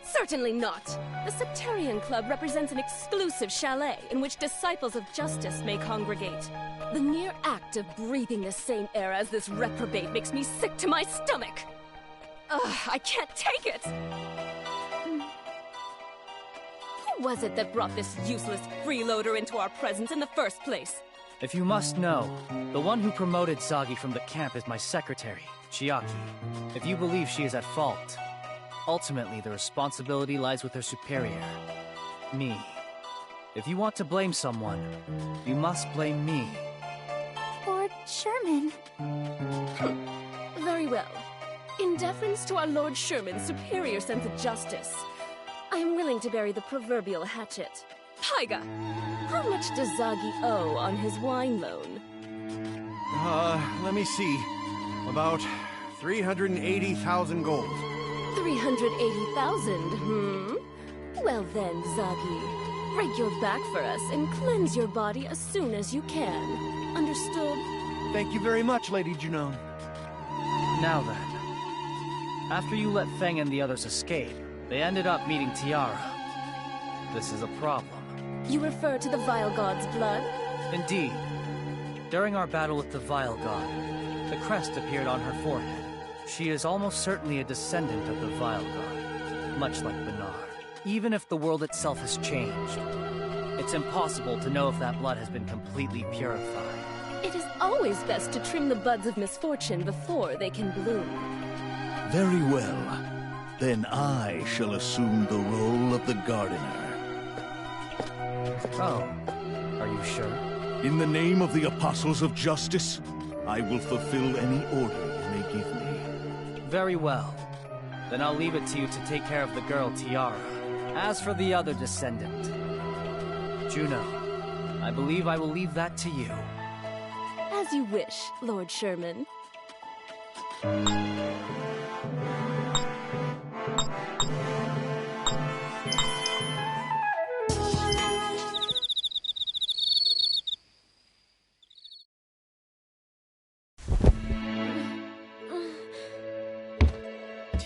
Certainly not. The Septarian Club represents an exclusive chalet in which disciples of justice may congregate. The mere act of breathing the same air as this reprobate makes me sick to my stomach. Ugh, I can't take it! Who was it that brought this useless freeloader into our presence in the first place? If you must know, the one who promoted Zagi from the camp is my secretary, Chiaki. If you believe she is at fault, ultimately the responsibility lies with her superior, me. If you want to blame someone, you must blame me. Lord Sherman. Very well. In deference to our Lord Sherman's superior sense of justice, I am willing to bury the proverbial hatchet. Taiga, how much does Zagi owe on his wine loan? Let me see. About 380,000 gold. 380,000, Well then, Zagi, break your back for us and cleanse your body as soon as you can. Understood? Thank you very much, Lady Junone. Now then. After you let Feng and the others escape, they ended up meeting Tiara. This is a problem. You refer to the Vile God's blood? Indeed. During our battle with the Vile God, the crest appeared on her forehead. She is almost certainly a descendant of the Vile God, much like Bernard. Even if the world itself has changed, it's impossible to know if that blood has been completely purified. It is always best to trim the buds of misfortune before they can bloom. Very well. Then I shall assume the role of the gardener. Oh, are you sure? In the name of the Apostles of Justice, I will fulfill any order you may give me. Very well. Then I'll leave it to you to take care of the girl, Tiara. As for the other descendant, Juno, I believe I will leave that to you. As you wish, Lord Sherman.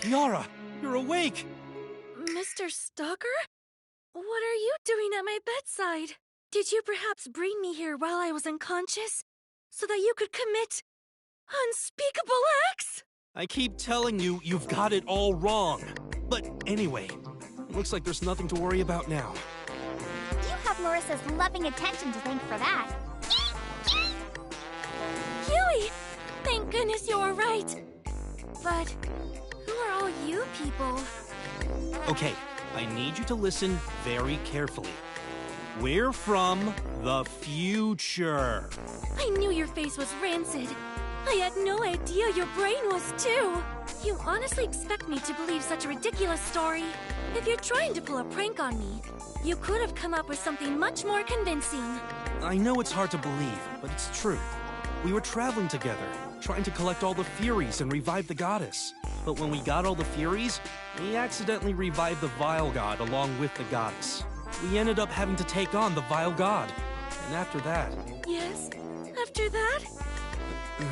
Tiara, you're awake! Mr. Stalker? What are you doing at my bedside? Did you perhaps bring me here while I was unconscious? So that you could commit unspeakable acts? I keep telling you, you've got it all wrong. But anyway, looks like there's nothing to worry about now. You have Marissa's loving attention to thank for that. Huey! Thank goodness you were right. But who are all you people? Okay, I need you to listen very carefully. We're from the future. I knew your face was rancid. I had no idea your brain was too. You honestly expect me to believe such a ridiculous story? If you're trying to pull a prank on me, you could have come up with something much more convincing. I know it's hard to believe, but it's true. We were traveling together, trying to collect all the Furies and revive the goddess. But when we got all the Furies, we accidentally revived the Vile God along with the goddess. We ended up having to take on the Vile God. And after that... Yes? After that? The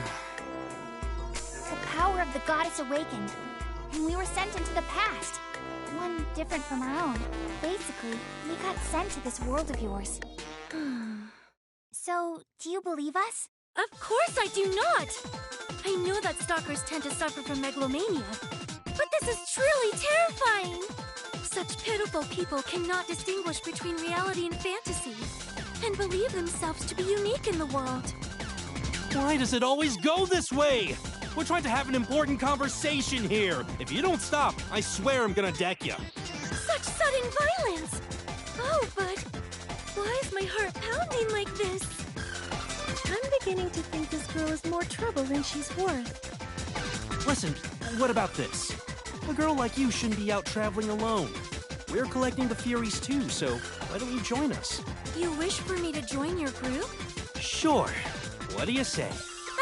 power of the goddess awakened, and we were sent into the past. One different from our own. Basically, we got sent to this world of yours. So, do you believe us? Of course I do not! I know that stalkers tend to suffer from megalomania, but this is truly terrifying! Such pitiful people cannot distinguish between reality and fantasy, and believe themselves to be unique in the world. Why does it always go this way? We're trying to have an important conversation here. If you don't stop, I swear I'm gonna deck you. Such sudden violence! Oh, but why is my heart pounding like this? I'm beginning to think this girl is more trouble than she's worth. Listen, what about this? A girl like you shouldn't be out traveling alone. We're collecting the Furies too, so why don't you join us? You wish for me to join your group? Sure. What do you say?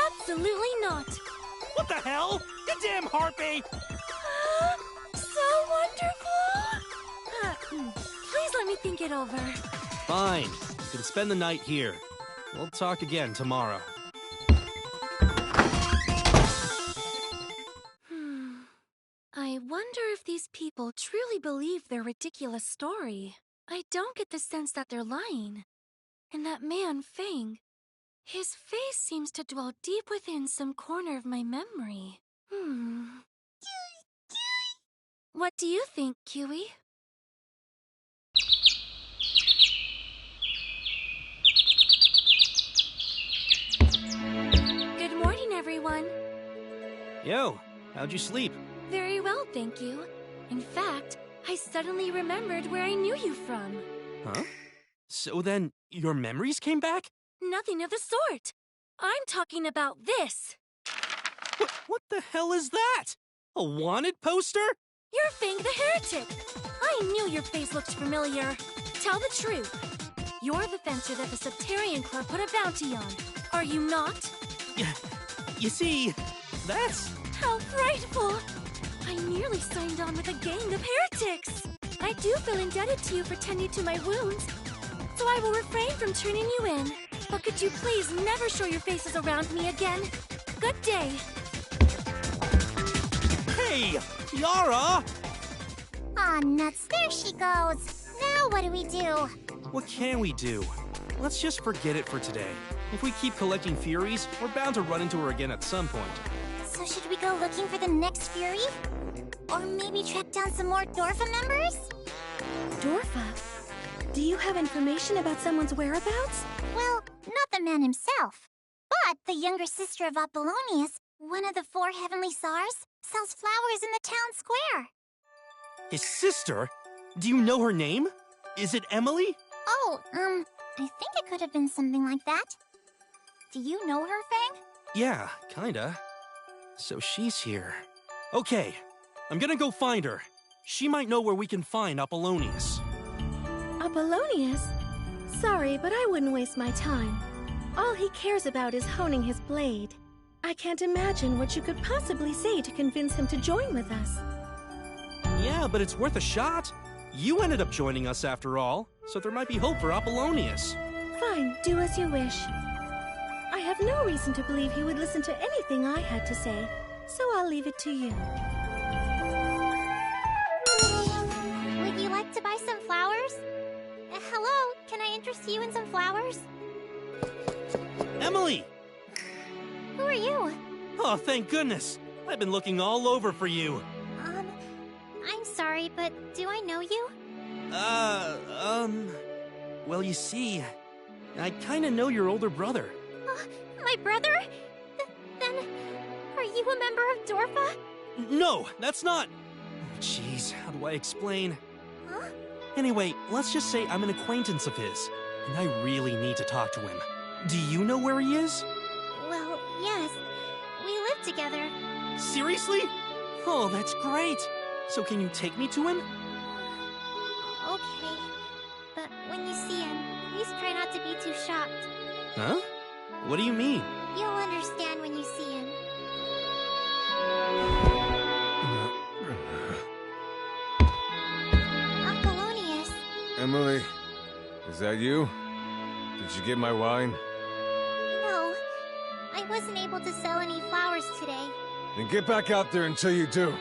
Absolutely not. What the hell? You damn harpy! So wonderful! Please let me think it over. Fine. You can spend the night here. We'll talk again tomorrow. I wonder if these people truly believe their ridiculous story. I don't get the sense that they're lying. And that man, Fang, his face seems to dwell deep within some corner of my memory. What do you think, Kiwi? Good morning, everyone. Yo, how'd you sleep? Very well, thank you. In fact, I suddenly remembered where I knew you from. Huh? So then, your memories came back? Nothing of the sort. I'm talking about this. What the hell is that? A wanted poster? You're Fang the Heretic. I knew your face looked familiar. Tell the truth. You're the fencer that the Septarian Club put a bounty on. Are you not? You see, that's... How frightful! I nearly signed on with a gang of heretics. I do feel indebted to you for tending to my wounds, so I will refrain from turning you in. But could you please never show your faces around me again? Good day. Hey, Yara! Aw, nuts, there she goes. Now what do we do? What can we do? Let's just forget it for today. If we keep collecting Furies, we're bound to run into her again at some point. So should we go looking for the next Fury? Or maybe track down some more Dorfa members? Dorfa? Do you have information about someone's whereabouts? Well, not the man himself. But the younger sister of Apollonius, one of the 4 heavenly Tsars, sells flowers in the town square. His sister? Do you know her name? Is it Emily? Oh, I think it could have been something like that. Do you know her, Fang? Yeah, kinda. So she's here. Okay, I'm gonna go find her. She might know where we can find Apollonius. Apollonius? Sorry, but I wouldn't waste my time. All he cares about is honing his blade. I can't imagine what you could possibly say to convince him to join with us. Yeah, but it's worth a shot. You ended up joining us after all, so there might be hope for Apollonius. Fine, do as you wish. I have no reason to believe he would listen to anything I had to say, so I'll leave it to you. Would you like to buy some flowers? Hello, can I interest you in some flowers? Emily! Who are you? Oh, thank goodness. I've been looking all over for you. I'm sorry, but do I know you? Well, you see, I kinda know your older brother. My brother? Then, are you a member of Dorfa? No, that's not... Oh, jeez, how do I explain? Huh? Anyway, let's just say I'm an acquaintance of his, and I really need to talk to him. Do you know where he is? Well, yes. We live together. Seriously? Oh, that's great. So can you take me to him? Okay. But when you see him, please try not to be too shocked. Huh? What do you mean? You'll understand when you see him. Apollonius. Emily, is that you? Did you get my wine? No. I wasn't able to sell any flowers today. Then get back out there until you do.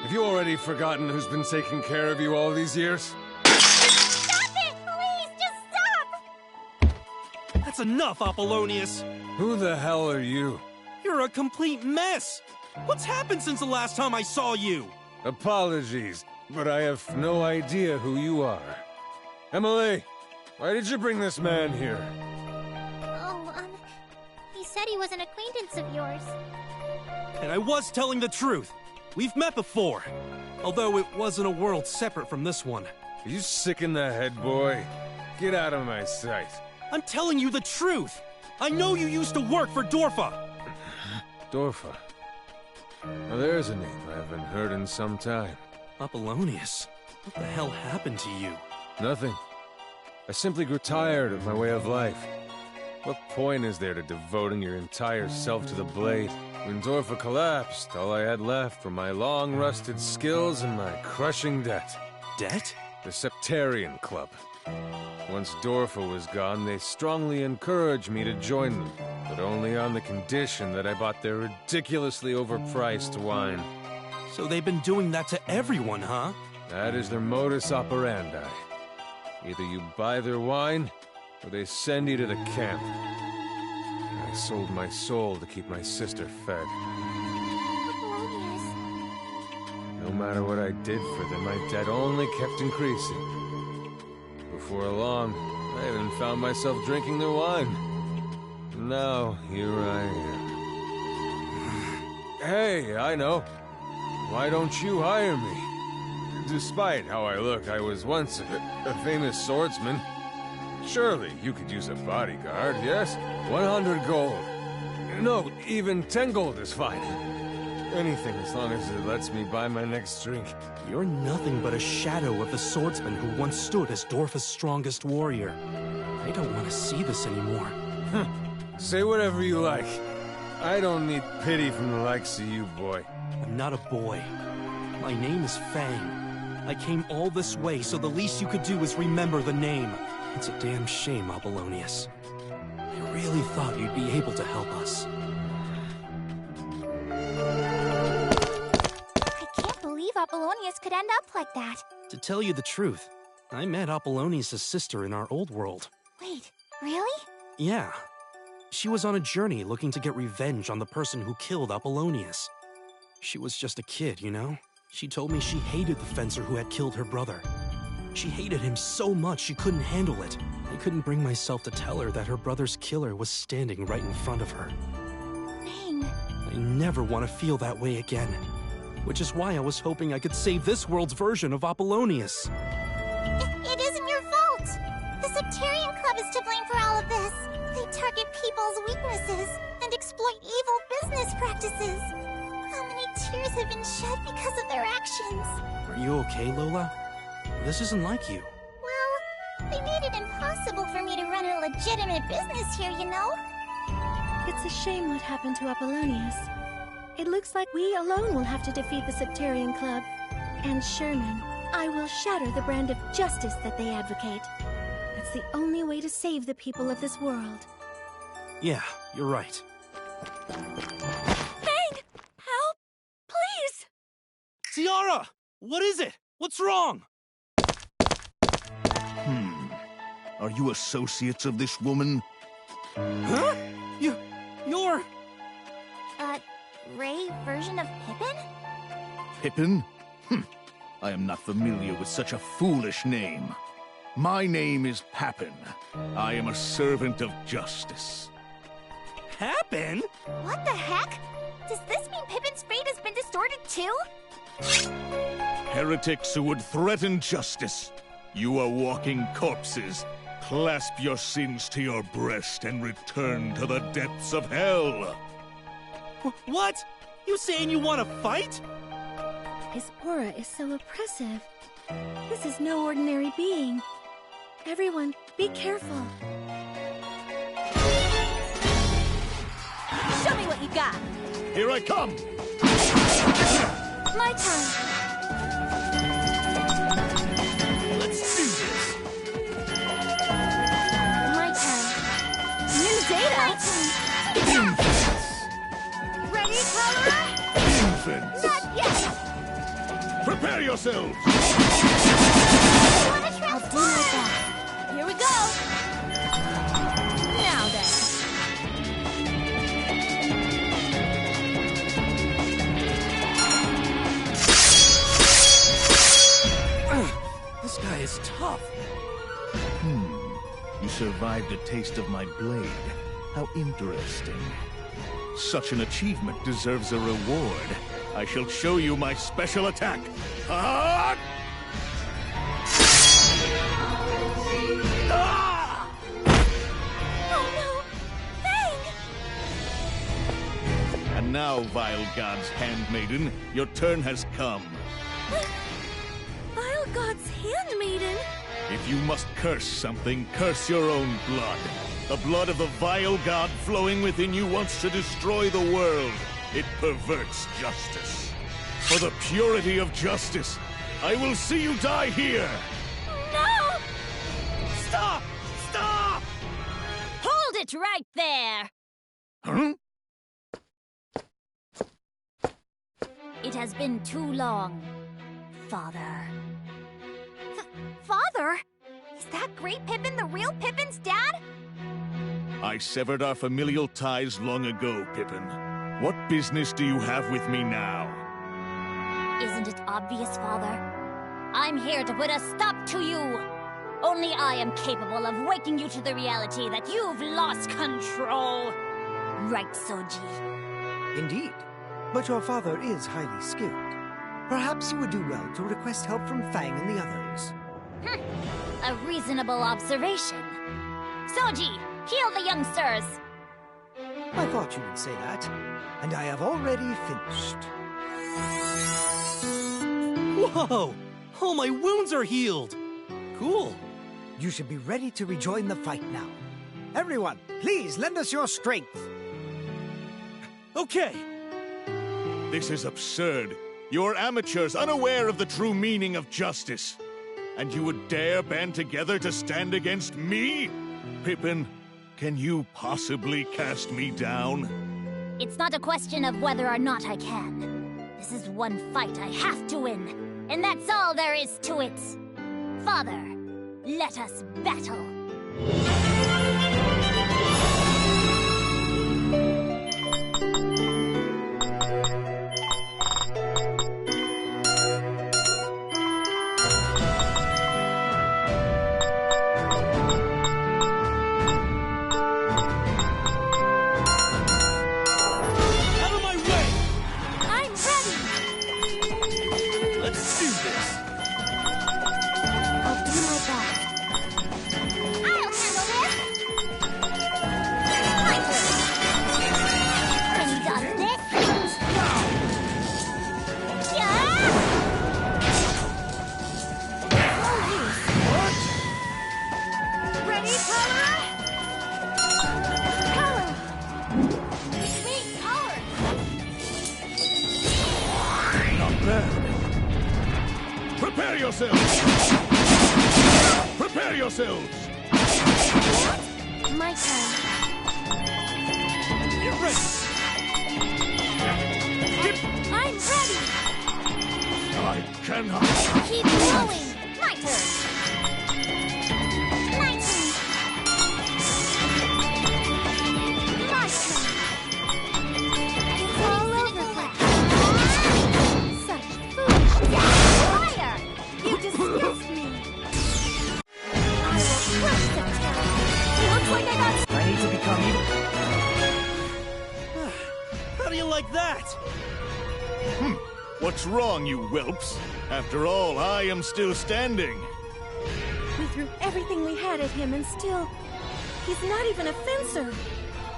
Have you already forgotten who's been taking care of you all these years? Stop it! Please, just stop! That's enough, Apollonius! Who the hell are you? You're a complete mess! What's happened since the last time I saw you? Apologies, but I have no idea who you are. Emily, why did you bring this man here? Oh, he said said he was an acquaintance of yours. And I was telling the truth. We've met before. Although it was in a world separate from this one. Are you sick in the head, boy? Get out of my sight. I'm telling you the truth. I know you used to work for Dorfa. Dorfa. Now there's a name I haven't heard in some time. Apollonius. What the hell happened to you? Nothing. I simply grew tired of my way of life. What point is there to devoting your entire self to the blade? When Dorfa collapsed, all I had left were my long-rusted skills and my crushing debt. Debt? The Septarian Club. Once Dorfa was gone, they strongly encouraged me to join them, but only on the condition that I bought their ridiculously overpriced wine. So they've been doing that to everyone, huh? That is their modus operandi. Either you buy their wine, or they send you to the camp. I sold my soul to keep my sister fed. Apollonius. No matter what I did for them, my debt only kept increasing. Before long, I even found myself drinking their wine. Now, here I am. Hey, I know. Why don't you hire me? Despite how I look, I was once a famous swordsman. Surely you could use a bodyguard, yes? 100 gold. No, even 10 gold is fine. Anything as long as it lets me buy my next drink. You're nothing but a shadow of the swordsman who once stood as Dorfa's strongest warrior. I don't want to see this anymore. Say whatever you like. I don't need pity from the likes of you, boy. I'm not a boy. My name is Fang. I came all this way, so the least you could do is remember the name. It's a damn shame, Apollonius. I really thought you'd be able to help us. I can't believe Apollonius could end up like that. To tell you the truth, I met Apollonius' sister in our old world. Wait, really? Yeah. She was on a journey looking to get revenge on the person who killed Apollonius. She was just a kid, you know? She told me she hated the fencer who had killed her brother. She hated him so much she couldn't handle it. I couldn't bring myself to tell her that her brother's killer was standing right in front of her. Fang. I never want to feel that way again. Which is why I was hoping I could save this world's version of Apollonius. It isn't your fault! The Septarian Club is to blame for all of this. They target people's weaknesses and exploit evil business practices. How many tears have been shed because of their actions? Are you okay, Lola? This isn't like you. Well, they made it impossible for me to run a legitimate business here, you know? It's a shame what happened to Apollonius. It looks like we alone will have to defeat the Septarian Club. And Sherman, I will shatter the brand of justice that they advocate. That's the only way to save the people of this world. Yeah, you're right. Fang! Help! Please! Tiara! What is it? What's wrong? Are you associates of this woman? Huh? You're... Ray version of Pippin? Pippin? I am not familiar with such a foolish name. My name is Pappin. I am a servant of justice. Pappin? What the heck? Does this mean Pippin's fate has been distorted too? Heretics who would threaten justice. You are walking corpses. Clasp your sins to your breast and return to the depths of hell. What? You saying you want to fight? His aura is so oppressive. This is no ordinary being. Everyone, be careful. Show me what you got! Here I come! My turn. Let's do this! My turn. New data! Ready, Cholera? Infants! Not yet! Prepare yourselves! I'll do my best. Here we go! Now then. This guy is tough. You survived a taste of my blade. How interesting. Such an achievement deserves a reward. I shall show you my special attack. Ah! Ah! Oh no! Fang! And now, Vile God's handmaiden, your turn has come. Vile God's handmaiden? If you must curse something, curse your own blood. The blood of the Vile God flowing within you wants to destroy the world. It perverts justice. For the purity of justice, I will see you die here! No! Stop! Stop! Hold it right there! Huh? It has been too long, Father. Father? Is that Great Pippin the real Pippin's dad? I severed our familial ties long ago, Pippin. What business do you have with me now? Isn't it obvious, Father? I'm here to put a stop to you! Only I am capable of waking you to the reality that you've lost control! Right, Soji? Indeed. But your father is highly skilled. Perhaps you would do well to request help from Fang and the others. A reasonable observation. Soji, heal the youngsters! I thought you would say that, and I have already finished. Whoa! All my wounds are healed! Cool. You should be ready to rejoin the fight now. Everyone, please lend us your strength. Okay. This is absurd. You're amateurs unaware of the true meaning of justice. And you would dare band together to stand against me? Pippin, can you possibly cast me down? It's not a question of whether or not I can. This is one fight I have to win. And that's all there is to it. Father, let us battle. Prepare yourselves! Prepare yourselves! My turn. Get ready! I'm ready! I cannot. Keep going! My turn! My turn! My turn! It's all over, Flash! Such foolishness! Fire! You dismissed me! I will crush the town! It looks like I got... I need to become even... How do you like that? What's wrong, you whelps? After all, I am still standing. We threw everything we had at him and still... He's not even a fencer.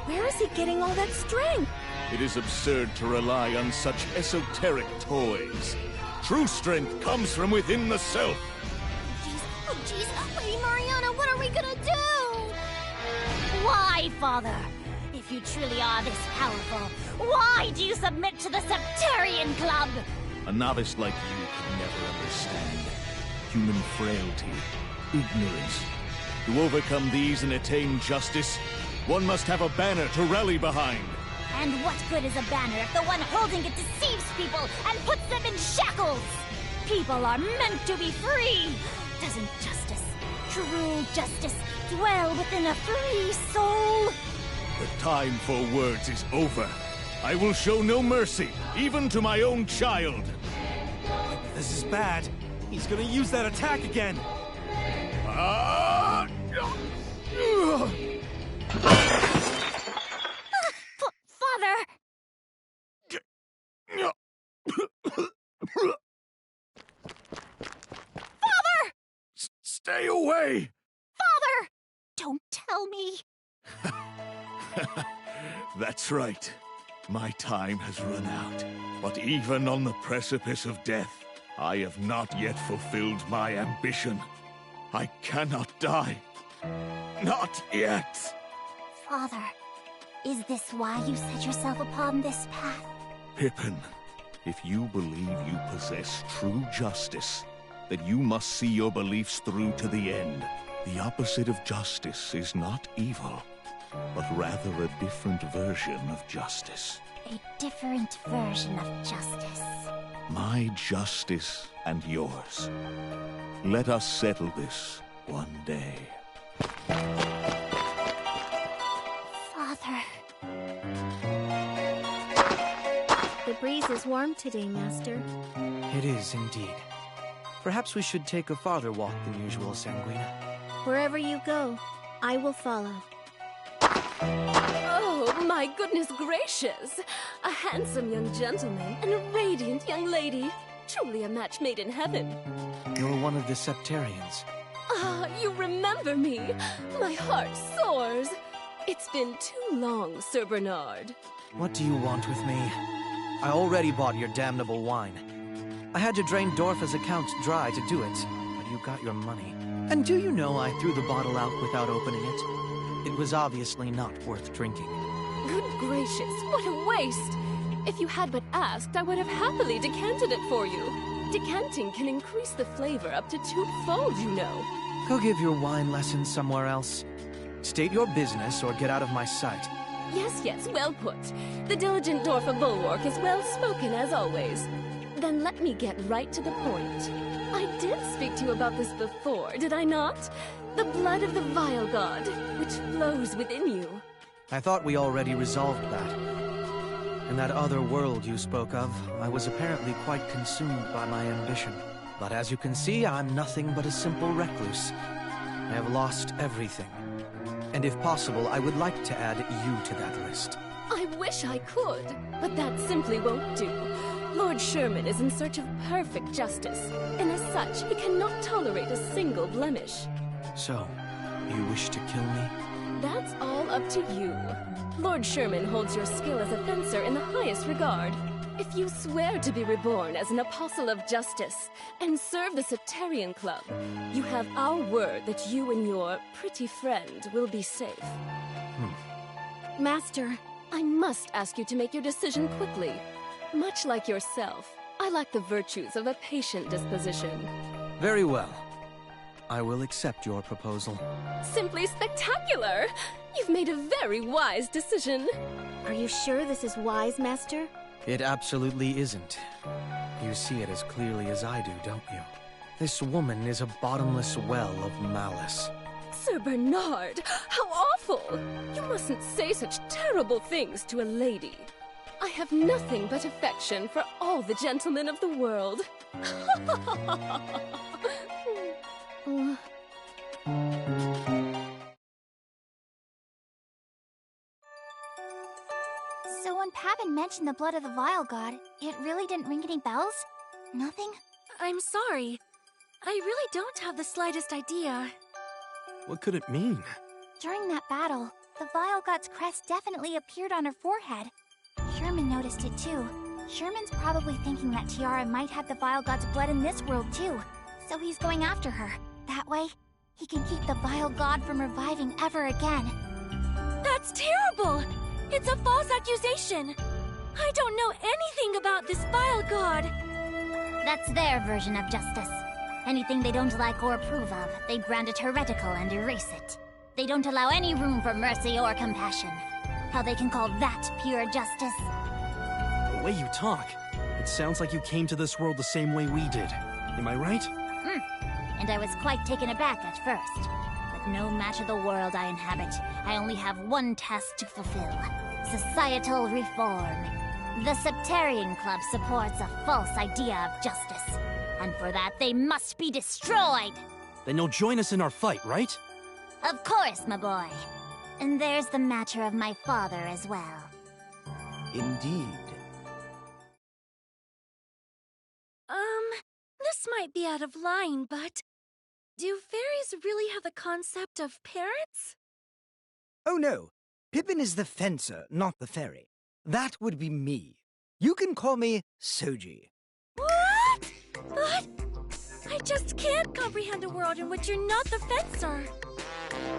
Where is he getting all that strength? It is absurd to rely on such esoteric toys. True strength comes from within the self. Oh jeez, Lady Mariana, what are we gonna do? Why, Father? If you truly are this powerful, why do you submit to the Septarian Club? A novice like you could never understand. Human frailty, ignorance. To overcome these and attain justice, one must have a banner to rally behind. And what good is a banner if the one holding it deceives people and puts them in shackles? People are meant to be free. Doesn't justice, true justice, dwell within a free soul? The time for words is over. I will show no mercy, even to my own child. This is bad. He's gonna use that attack again. Father! away! Father! Don't tell me. That's right. My time has run out. But even on the precipice of death, I have not yet fulfilled my ambition. I cannot die. Not yet. Father, is this why you set yourself upon this path? Pippin, if you believe you possess true justice, then you must see your beliefs through to the end. The opposite of justice is not evil, but rather a different version of justice. A different version of justice. My justice and yours. Let us settle this one day. Father. The breeze is warm today, Master. It is indeed. Perhaps we should take a farther walk than usual, Sanguina. Wherever you go, I will follow. Oh, my goodness gracious! A handsome young gentleman and a radiant young lady. Truly a match made in heaven. You're one of the Septarians. Ah, you remember me. My heart soars. It's been too long, Sir Bernard. What do you want with me? I already bought your damnable wine. I had to drain Dorfa's account dry to do it, but you got your money. And do you know I threw the bottle out without opening it? It was obviously not worth drinking. Good gracious, what a waste! If you had but asked, I would have happily decanted it for you. Decanting can increase the flavor up to 2-fold, you know. Go give your wine lesson somewhere else. State your business or get out of my sight. Yes, yes, well put. The diligent Dorfa Bulwark is well spoken as always. Then let me get right to the point. I did speak to you about this before, did I not? The blood of the Vile God, which flows within you. I thought we already resolved that. In that other world you spoke of, I was apparently quite consumed by my ambition. But as you can see, I'm nothing but a simple recluse. I have lost everything. And if possible, I would like to add you to that list. I wish I could, but that simply won't do. Lord Sherman is in search of perfect justice, and as such, he cannot tolerate a single blemish. So, you wish to kill me? That's all up to you. Lord Sherman holds your skill as a fencer in the highest regard. If you swear to be reborn as an apostle of justice and serve the Septarian Club, you have our word that you and your pretty friend will be safe. Master, I must ask you to make your decision quickly. Much like yourself, I lack the virtues of a patient disposition. Very well. I will accept your proposal. Simply spectacular! You've made a very wise decision. Are you sure this is wise, Master? It absolutely isn't. You see it as clearly as I do, don't you? This woman is a bottomless well of malice. Sir Bernard, how awful! You mustn't say such terrible things to a lady. I have nothing but affection for all the gentlemen of the world. So when Pavan mentioned the blood of the Vile God, it really didn't ring any bells? Nothing? I'm sorry. I really don't have the slightest idea. What could it mean? During that battle, the Vile God's crest definitely appeared on her forehead. Sherman noticed it too. Sherman's probably thinking that Tiara might have the Vile God's blood in this world too. So he's going after her. That way, he can keep the Vile God from reviving ever again. That's terrible! It's a false accusation! I don't know anything about this Vile God! That's their version of justice. Anything they don't like or approve of, they brand it heretical and erase it. They don't allow any room for mercy or compassion. How they can call that pure justice? The way you talk, it sounds like you came to this world the same way we did. Am I right? And I was quite taken aback at first. But no matter the world I inhabit, I only have one task to fulfill. Societal reform. The Septarian Club supports a false idea of justice. And for that, they must be destroyed! Then you'll join us in our fight, right? Of course, my boy. And there's the matter of my father as well. Indeed. This might be out of line, but Do fairies really have the concept of parents? Oh no, Pippin is the fencer, not the fairy. That would be me. You can call me Soji. What? But I just can't comprehend a world in which you're not the fencer.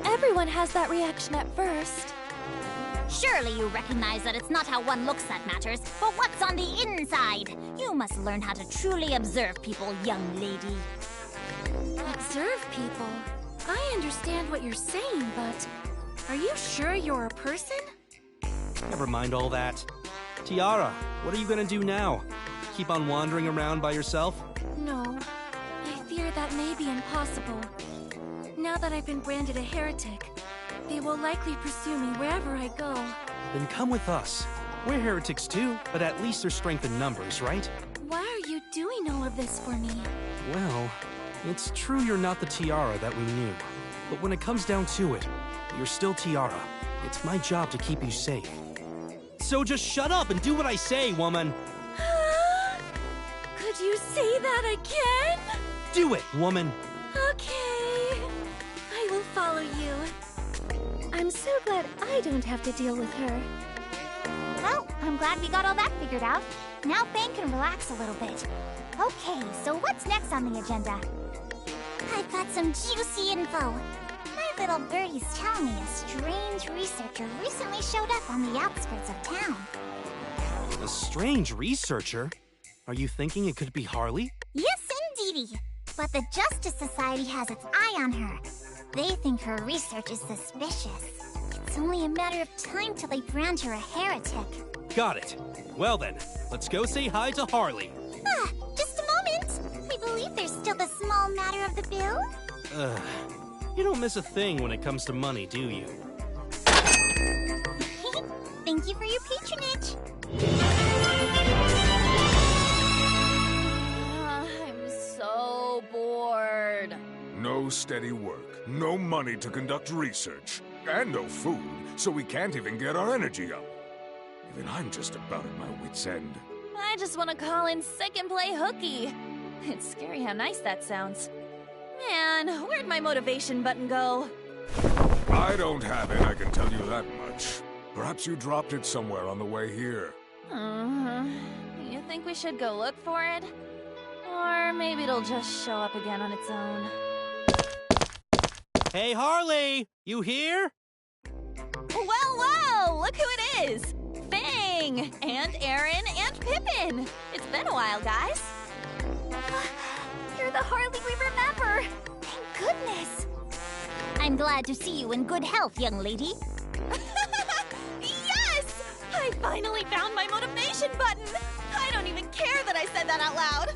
Everyone has that reaction at first. Surely you recognize that it's not how one looks that matters, but what's on the inside. You must learn how to truly observe people, young lady. Observe people? I understand what you're saying, but are you sure you're a person? Never mind all that. Tiara, what are you gonna do now? Keep on wandering around by yourself? No, I fear that may be impossible. Now that I've been branded a heretic, they will likely pursue me wherever I go. Then come with us. We're heretics too, but at least there's strength in numbers, right? Why are you doing all of this for me? Well, it's true you're not the Tiara that we knew. But when it comes down to it, you're still Tiara. It's my job to keep you safe. So just shut up and do what I say, woman! Could you say that again? Do it, woman! Okay, I will follow you. I'm so glad I don't have to deal with her. Well, I'm glad we got all that figured out. Now Fang can relax a little bit. Okay, so what's next on the agenda? I've got some juicy info. My little birdie's telling me a strange researcher recently showed up on the outskirts of town. A strange researcher? Are you thinking it could be Harley? Yes, indeedy. But the Justice Society has its eye on her. They think her research is suspicious. It's only a matter of time till they brand her a heretic. Got it. Well then, let's go say hi to Harley. Just a moment. I believe there's still the small matter of the bill. You don't miss a thing when it comes to money, do you? Thank you for your patronage. I'm so bored. No steady work, no money to conduct research, and no food, so we can't even get our energy up. Even I'm just about at my wit's end. I just want to call in sick and play hooky. It's scary how nice that sounds. Man, where'd my motivation button go? I don't have it, I can tell you that much. Perhaps you dropped it somewhere on the way here. You think we should go look for it? Or maybe it'll just show up again on its own. Hey, Harley! You here? Well, look who it is! Fang! And Aaron and Pippin! It's been a while, guys. You're the Harley we remember. Thank goodness. I'm glad to see you in good health, young lady. Yes! I finally found my motivation button! I don't even care that I said that out loud!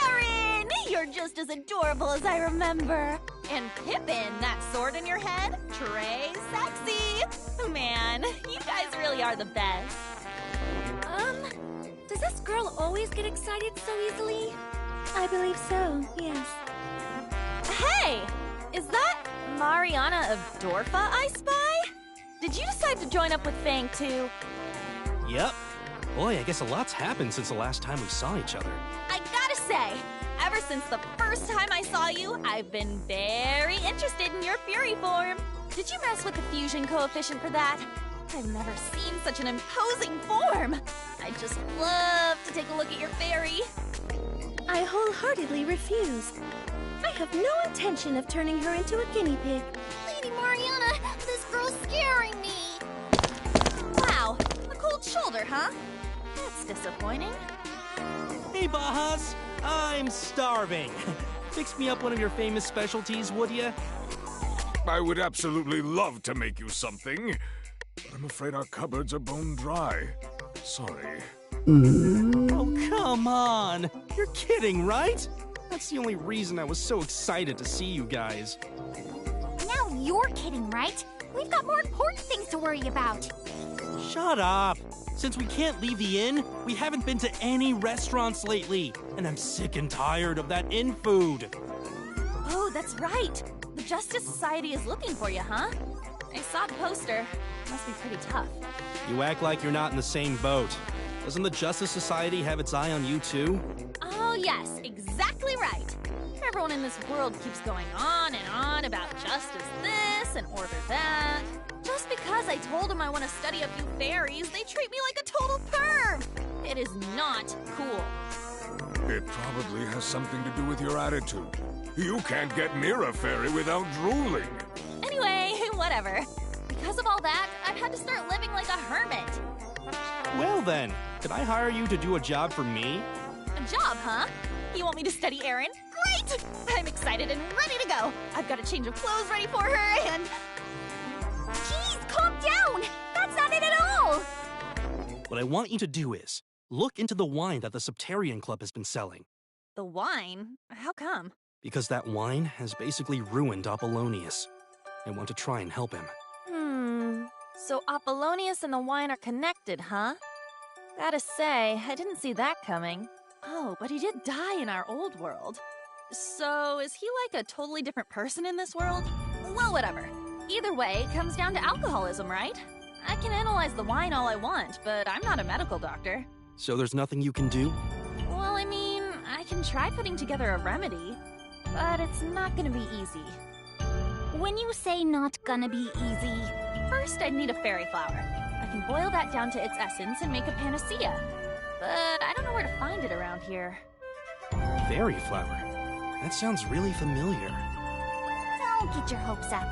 Aaron! You're just as adorable as I remember! And Pippin, that sword in your head? Trey, sexy! Man, you guys really are the best. Does this girl always get excited so easily? I believe so, yes. Hey! Is that Mariana of Dorfa I spy? Did you decide to join up with Fang too? Yep. Boy, I guess a lot's happened since the last time we saw each other. I gotta say, ever since the first time I saw you, I've been very interested in your Fury form. Did you mess with the fusion coefficient for that? I've never seen such an imposing form. I'd just love to take a look at your fairy. I wholeheartedly refuse. I have no intention of turning her into a guinea pig. Lady Mariana, this girl's scaring me. Wow, a cold shoulder, huh? That's disappointing. Hey, Bajas! I'm starving. Fix me up one of your famous specialties, would ya? I would absolutely love to make you something, but I'm afraid our cupboards are bone dry. Sorry. Oh, come on! You're kidding, right? That's the only reason I was so excited to see you guys. Now you're kidding, right? We've got more important things to worry about. Shut up! Since we can't leave the inn, we haven't been to any restaurants lately, and I'm sick and tired of that inn food. Oh, that's right. The Justice Society is looking for you, huh? I saw the poster. Must be pretty tough. You act like you're not in the same boat. Doesn't the Justice Society have its eye on you too? Oh, yes, exactly right. Everyone in this world keeps going on and on about justice this and order that. Just because I told them I want to study a few fairies, they treat me like a total perv! It is not cool. It probably has something to do with your attitude. You can't get near a fairy without drooling. Anyway, whatever. Because of all that, I've had to start living like a hermit. Well then, could I hire you to do a job for me? A job, huh? You want me to study Erin? Great! I'm excited and ready to go. I've got a change of clothes ready for her and... Jeez, calm down! That's not it at all! What I want you to do is, look into the wine that the Septarian Club has been selling. The wine? How come? Because that wine has basically ruined Apollonius. I want to try and help him. So Apollonius and the wine are connected, huh? Gotta say, I didn't see that coming. Oh, but he did die in our old world. So is he like a totally different person in this world? Well, whatever. Either way, it comes down to alcoholism, right? I can analyze the wine all I want, but I'm not a medical doctor. So there's nothing you can do? Well, I mean, I can try putting together a remedy, but it's not gonna be easy. When you say not gonna be easy... First, I'd need a fairy flower. I can boil that down to its essence and make a panacea. But I don't know where to find it around here. Fairy flower? That sounds really familiar. Don't get your hopes up.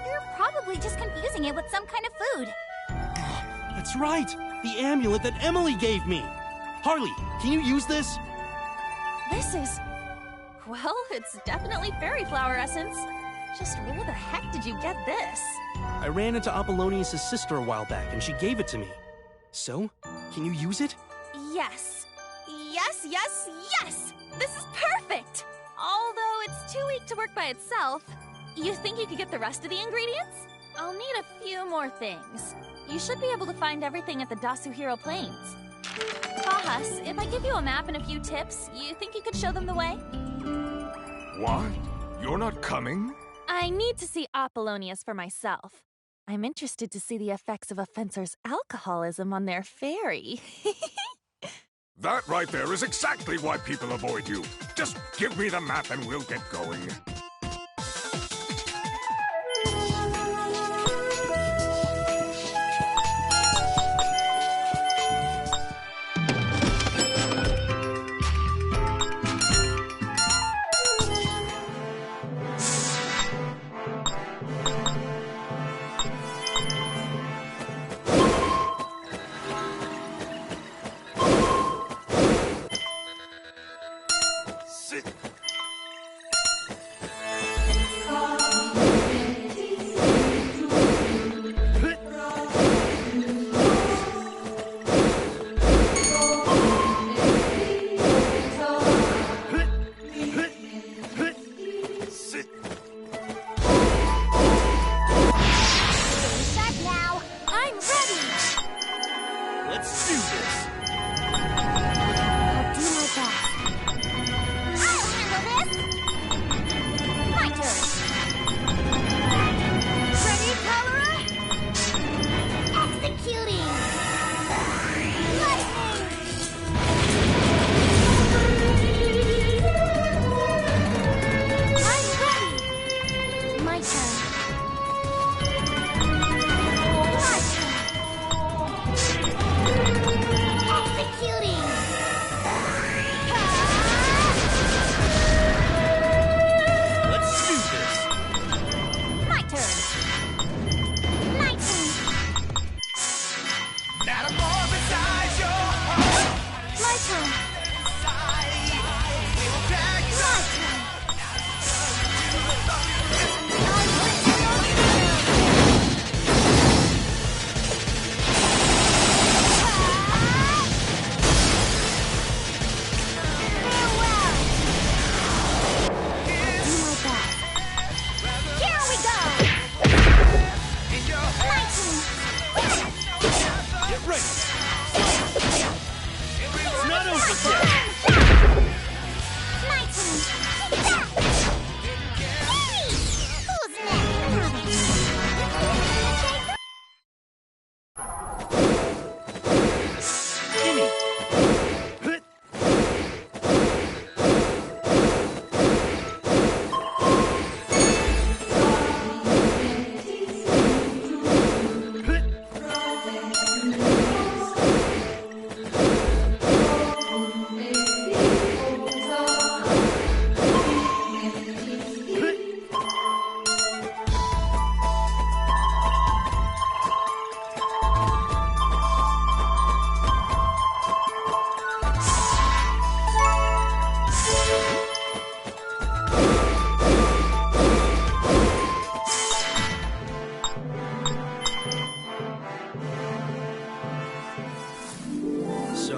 You're probably just confusing it with some kind of food. That's right! The amulet that Emily gave me! Harley, can you use this? This is... Well, it's definitely fairy flower essence. Just where the heck did you get this? I ran into Apollonius' sister a while back and she gave it to me. So, can you use it? Yes. Yes, yes, yes! This is perfect! Although it's too weak to work by itself. You think you could get the rest of the ingredients? I'll need a few more things. You should be able to find everything at the Dasuhiro Plains. Bahas, if I give you a map and a few tips, you think you could show them the way? What? You're not coming? I need to see Apollonius for myself. I'm interested to see the effects of a fencer's alcoholism on their fairy. That right there is exactly why people avoid you. Just give me the map and we'll get going.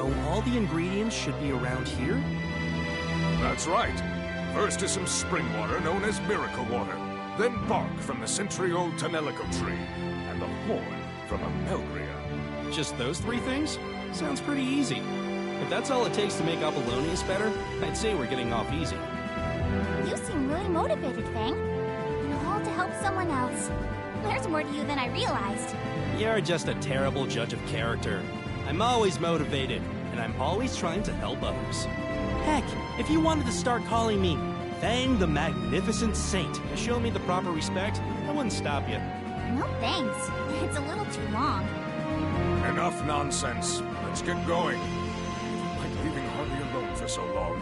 So all the ingredients should be around here? That's right. First is some spring water known as miracle water. Then bark from the century-old Tonelico tree. And the horn from a Melgria. Just those 3 things? Sounds pretty easy. If that's all it takes to make Apollonius better, I'd say we're getting off easy. You seem really motivated, Fang. And all to help someone else. There's more to you than I realized. You're just a terrible judge of character. I'm always motivated, and I'm always trying to help others. Heck, if you wanted to start calling me Fang the Magnificent Saint to show me the proper respect, I wouldn't stop you. No thanks. It's a little too long. Enough nonsense. Let's get going. I don't like leaving Harvey alone for so long.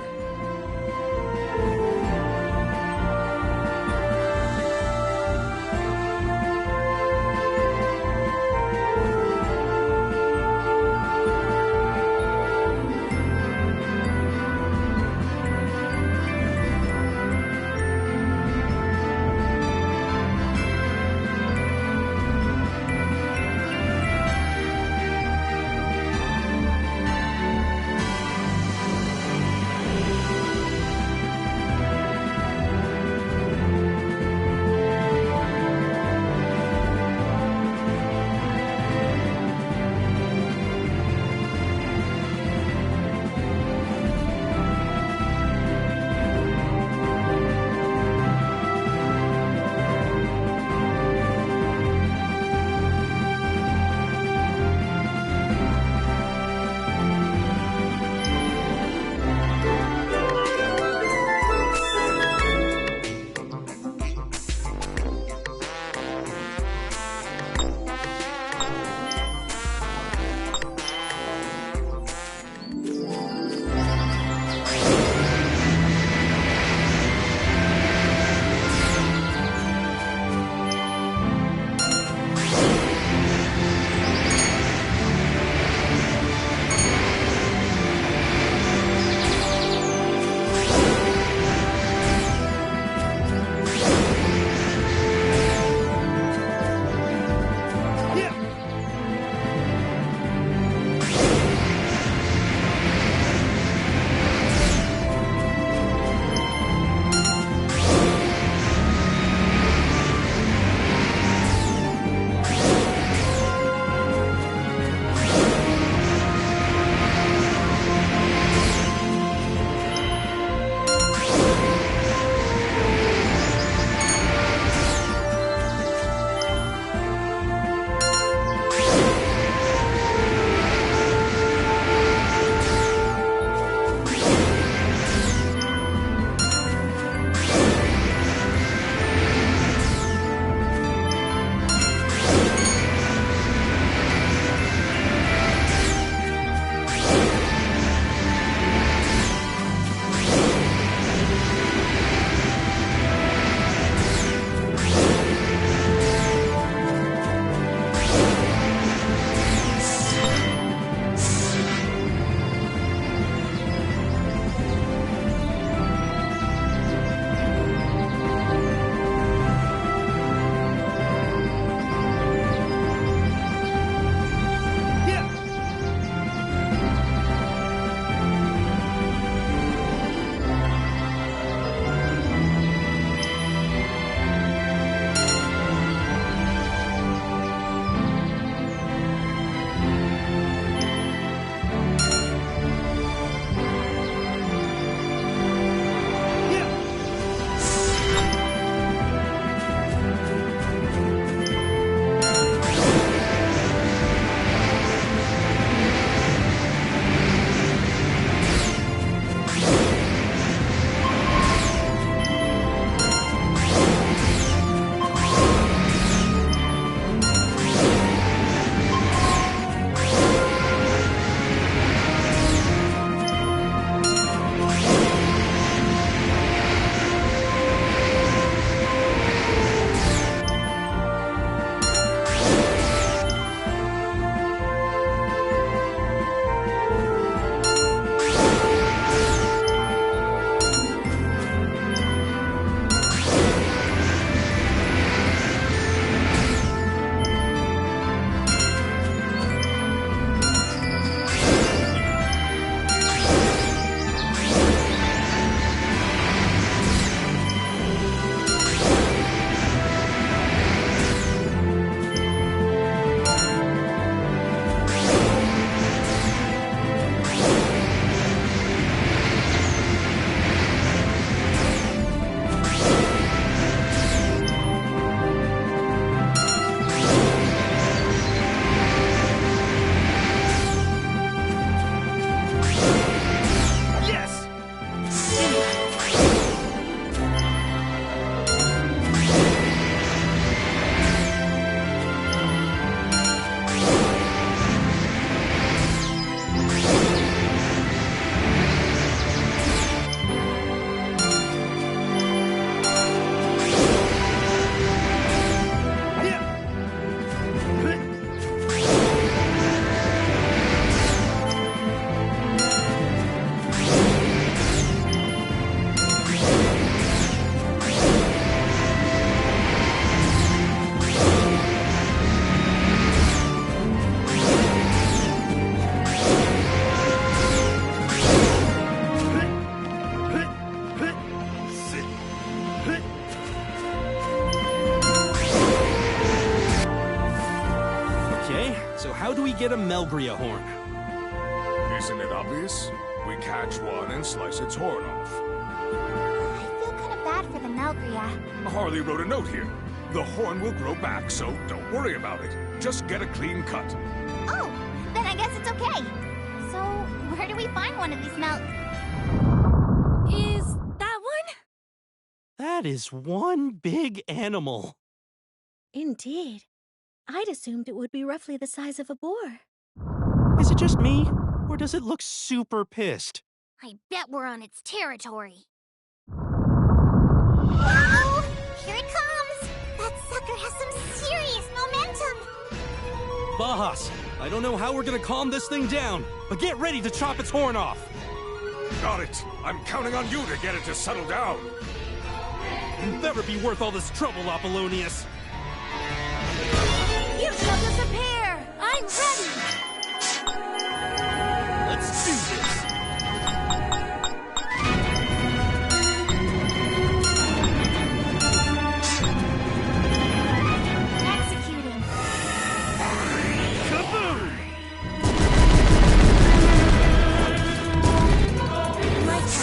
get a Melgria horn? Isn't it obvious? We catch one and slice its horn off. I feel kind of bad for the Melgria. Harley wrote a note here. The horn will grow back, so don't worry about it. Just get a clean cut. Oh, then I guess it's okay. So, where do we find one of these Is that one? That is one big animal. Indeed. I'd assumed it would be roughly the size of a boar. Is it just me? Or does it look super pissed? I bet we're on its territory. Oh, here it comes! That sucker has some serious momentum! Bahas, I don't know how we're gonna calm this thing down, but get ready to chop its horn off. Got it. I'm counting on you to get it to settle down. You'll never be worth all this trouble, Apollonius. You shall disappear! I'm ready! Let's do this! Executing. Kaboom! My turn.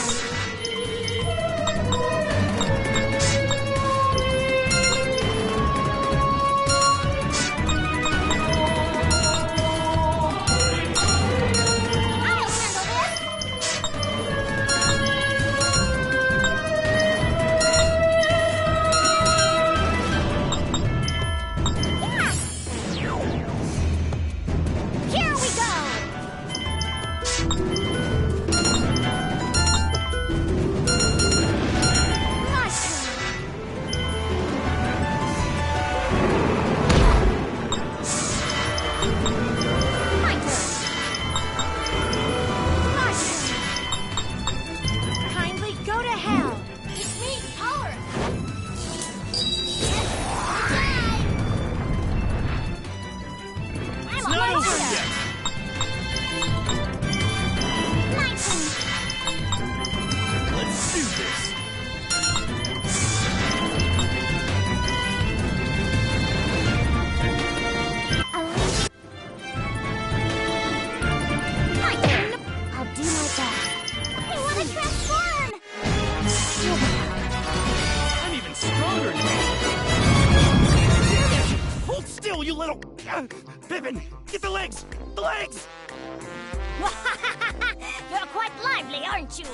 Pippin, get the legs! The legs! You're quite lively, aren't you?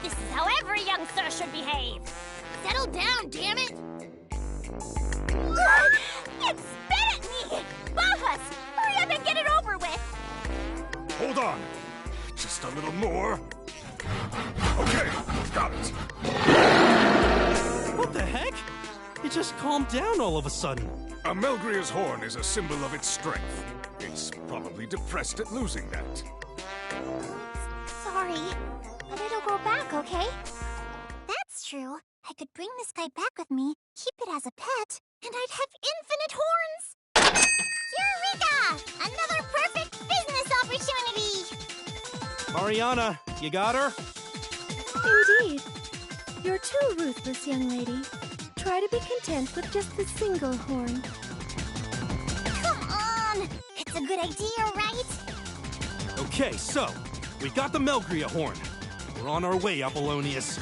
This is how every youngster should behave. Settle down, damn it! It spit at me! Bahas! Hurry up and get it over with! Hold on. Just a little more. Okay, got it. What the heck? It just calmed down all of a sudden. A Melgria's horn is a symbol of its strength. It's probably depressed at losing that. Sorry, but it'll grow back, okay? That's true. I could bring this guy back with me, keep it as a pet, and I'd have infinite horns! Eureka! Another perfect business opportunity! Mariana, you got her? Indeed. You're too ruthless, young lady. Try to be content with just the single horn. Come on! It's a good idea, right? Okay, so, we got the Melgria horn. We're on our way, Apollonius.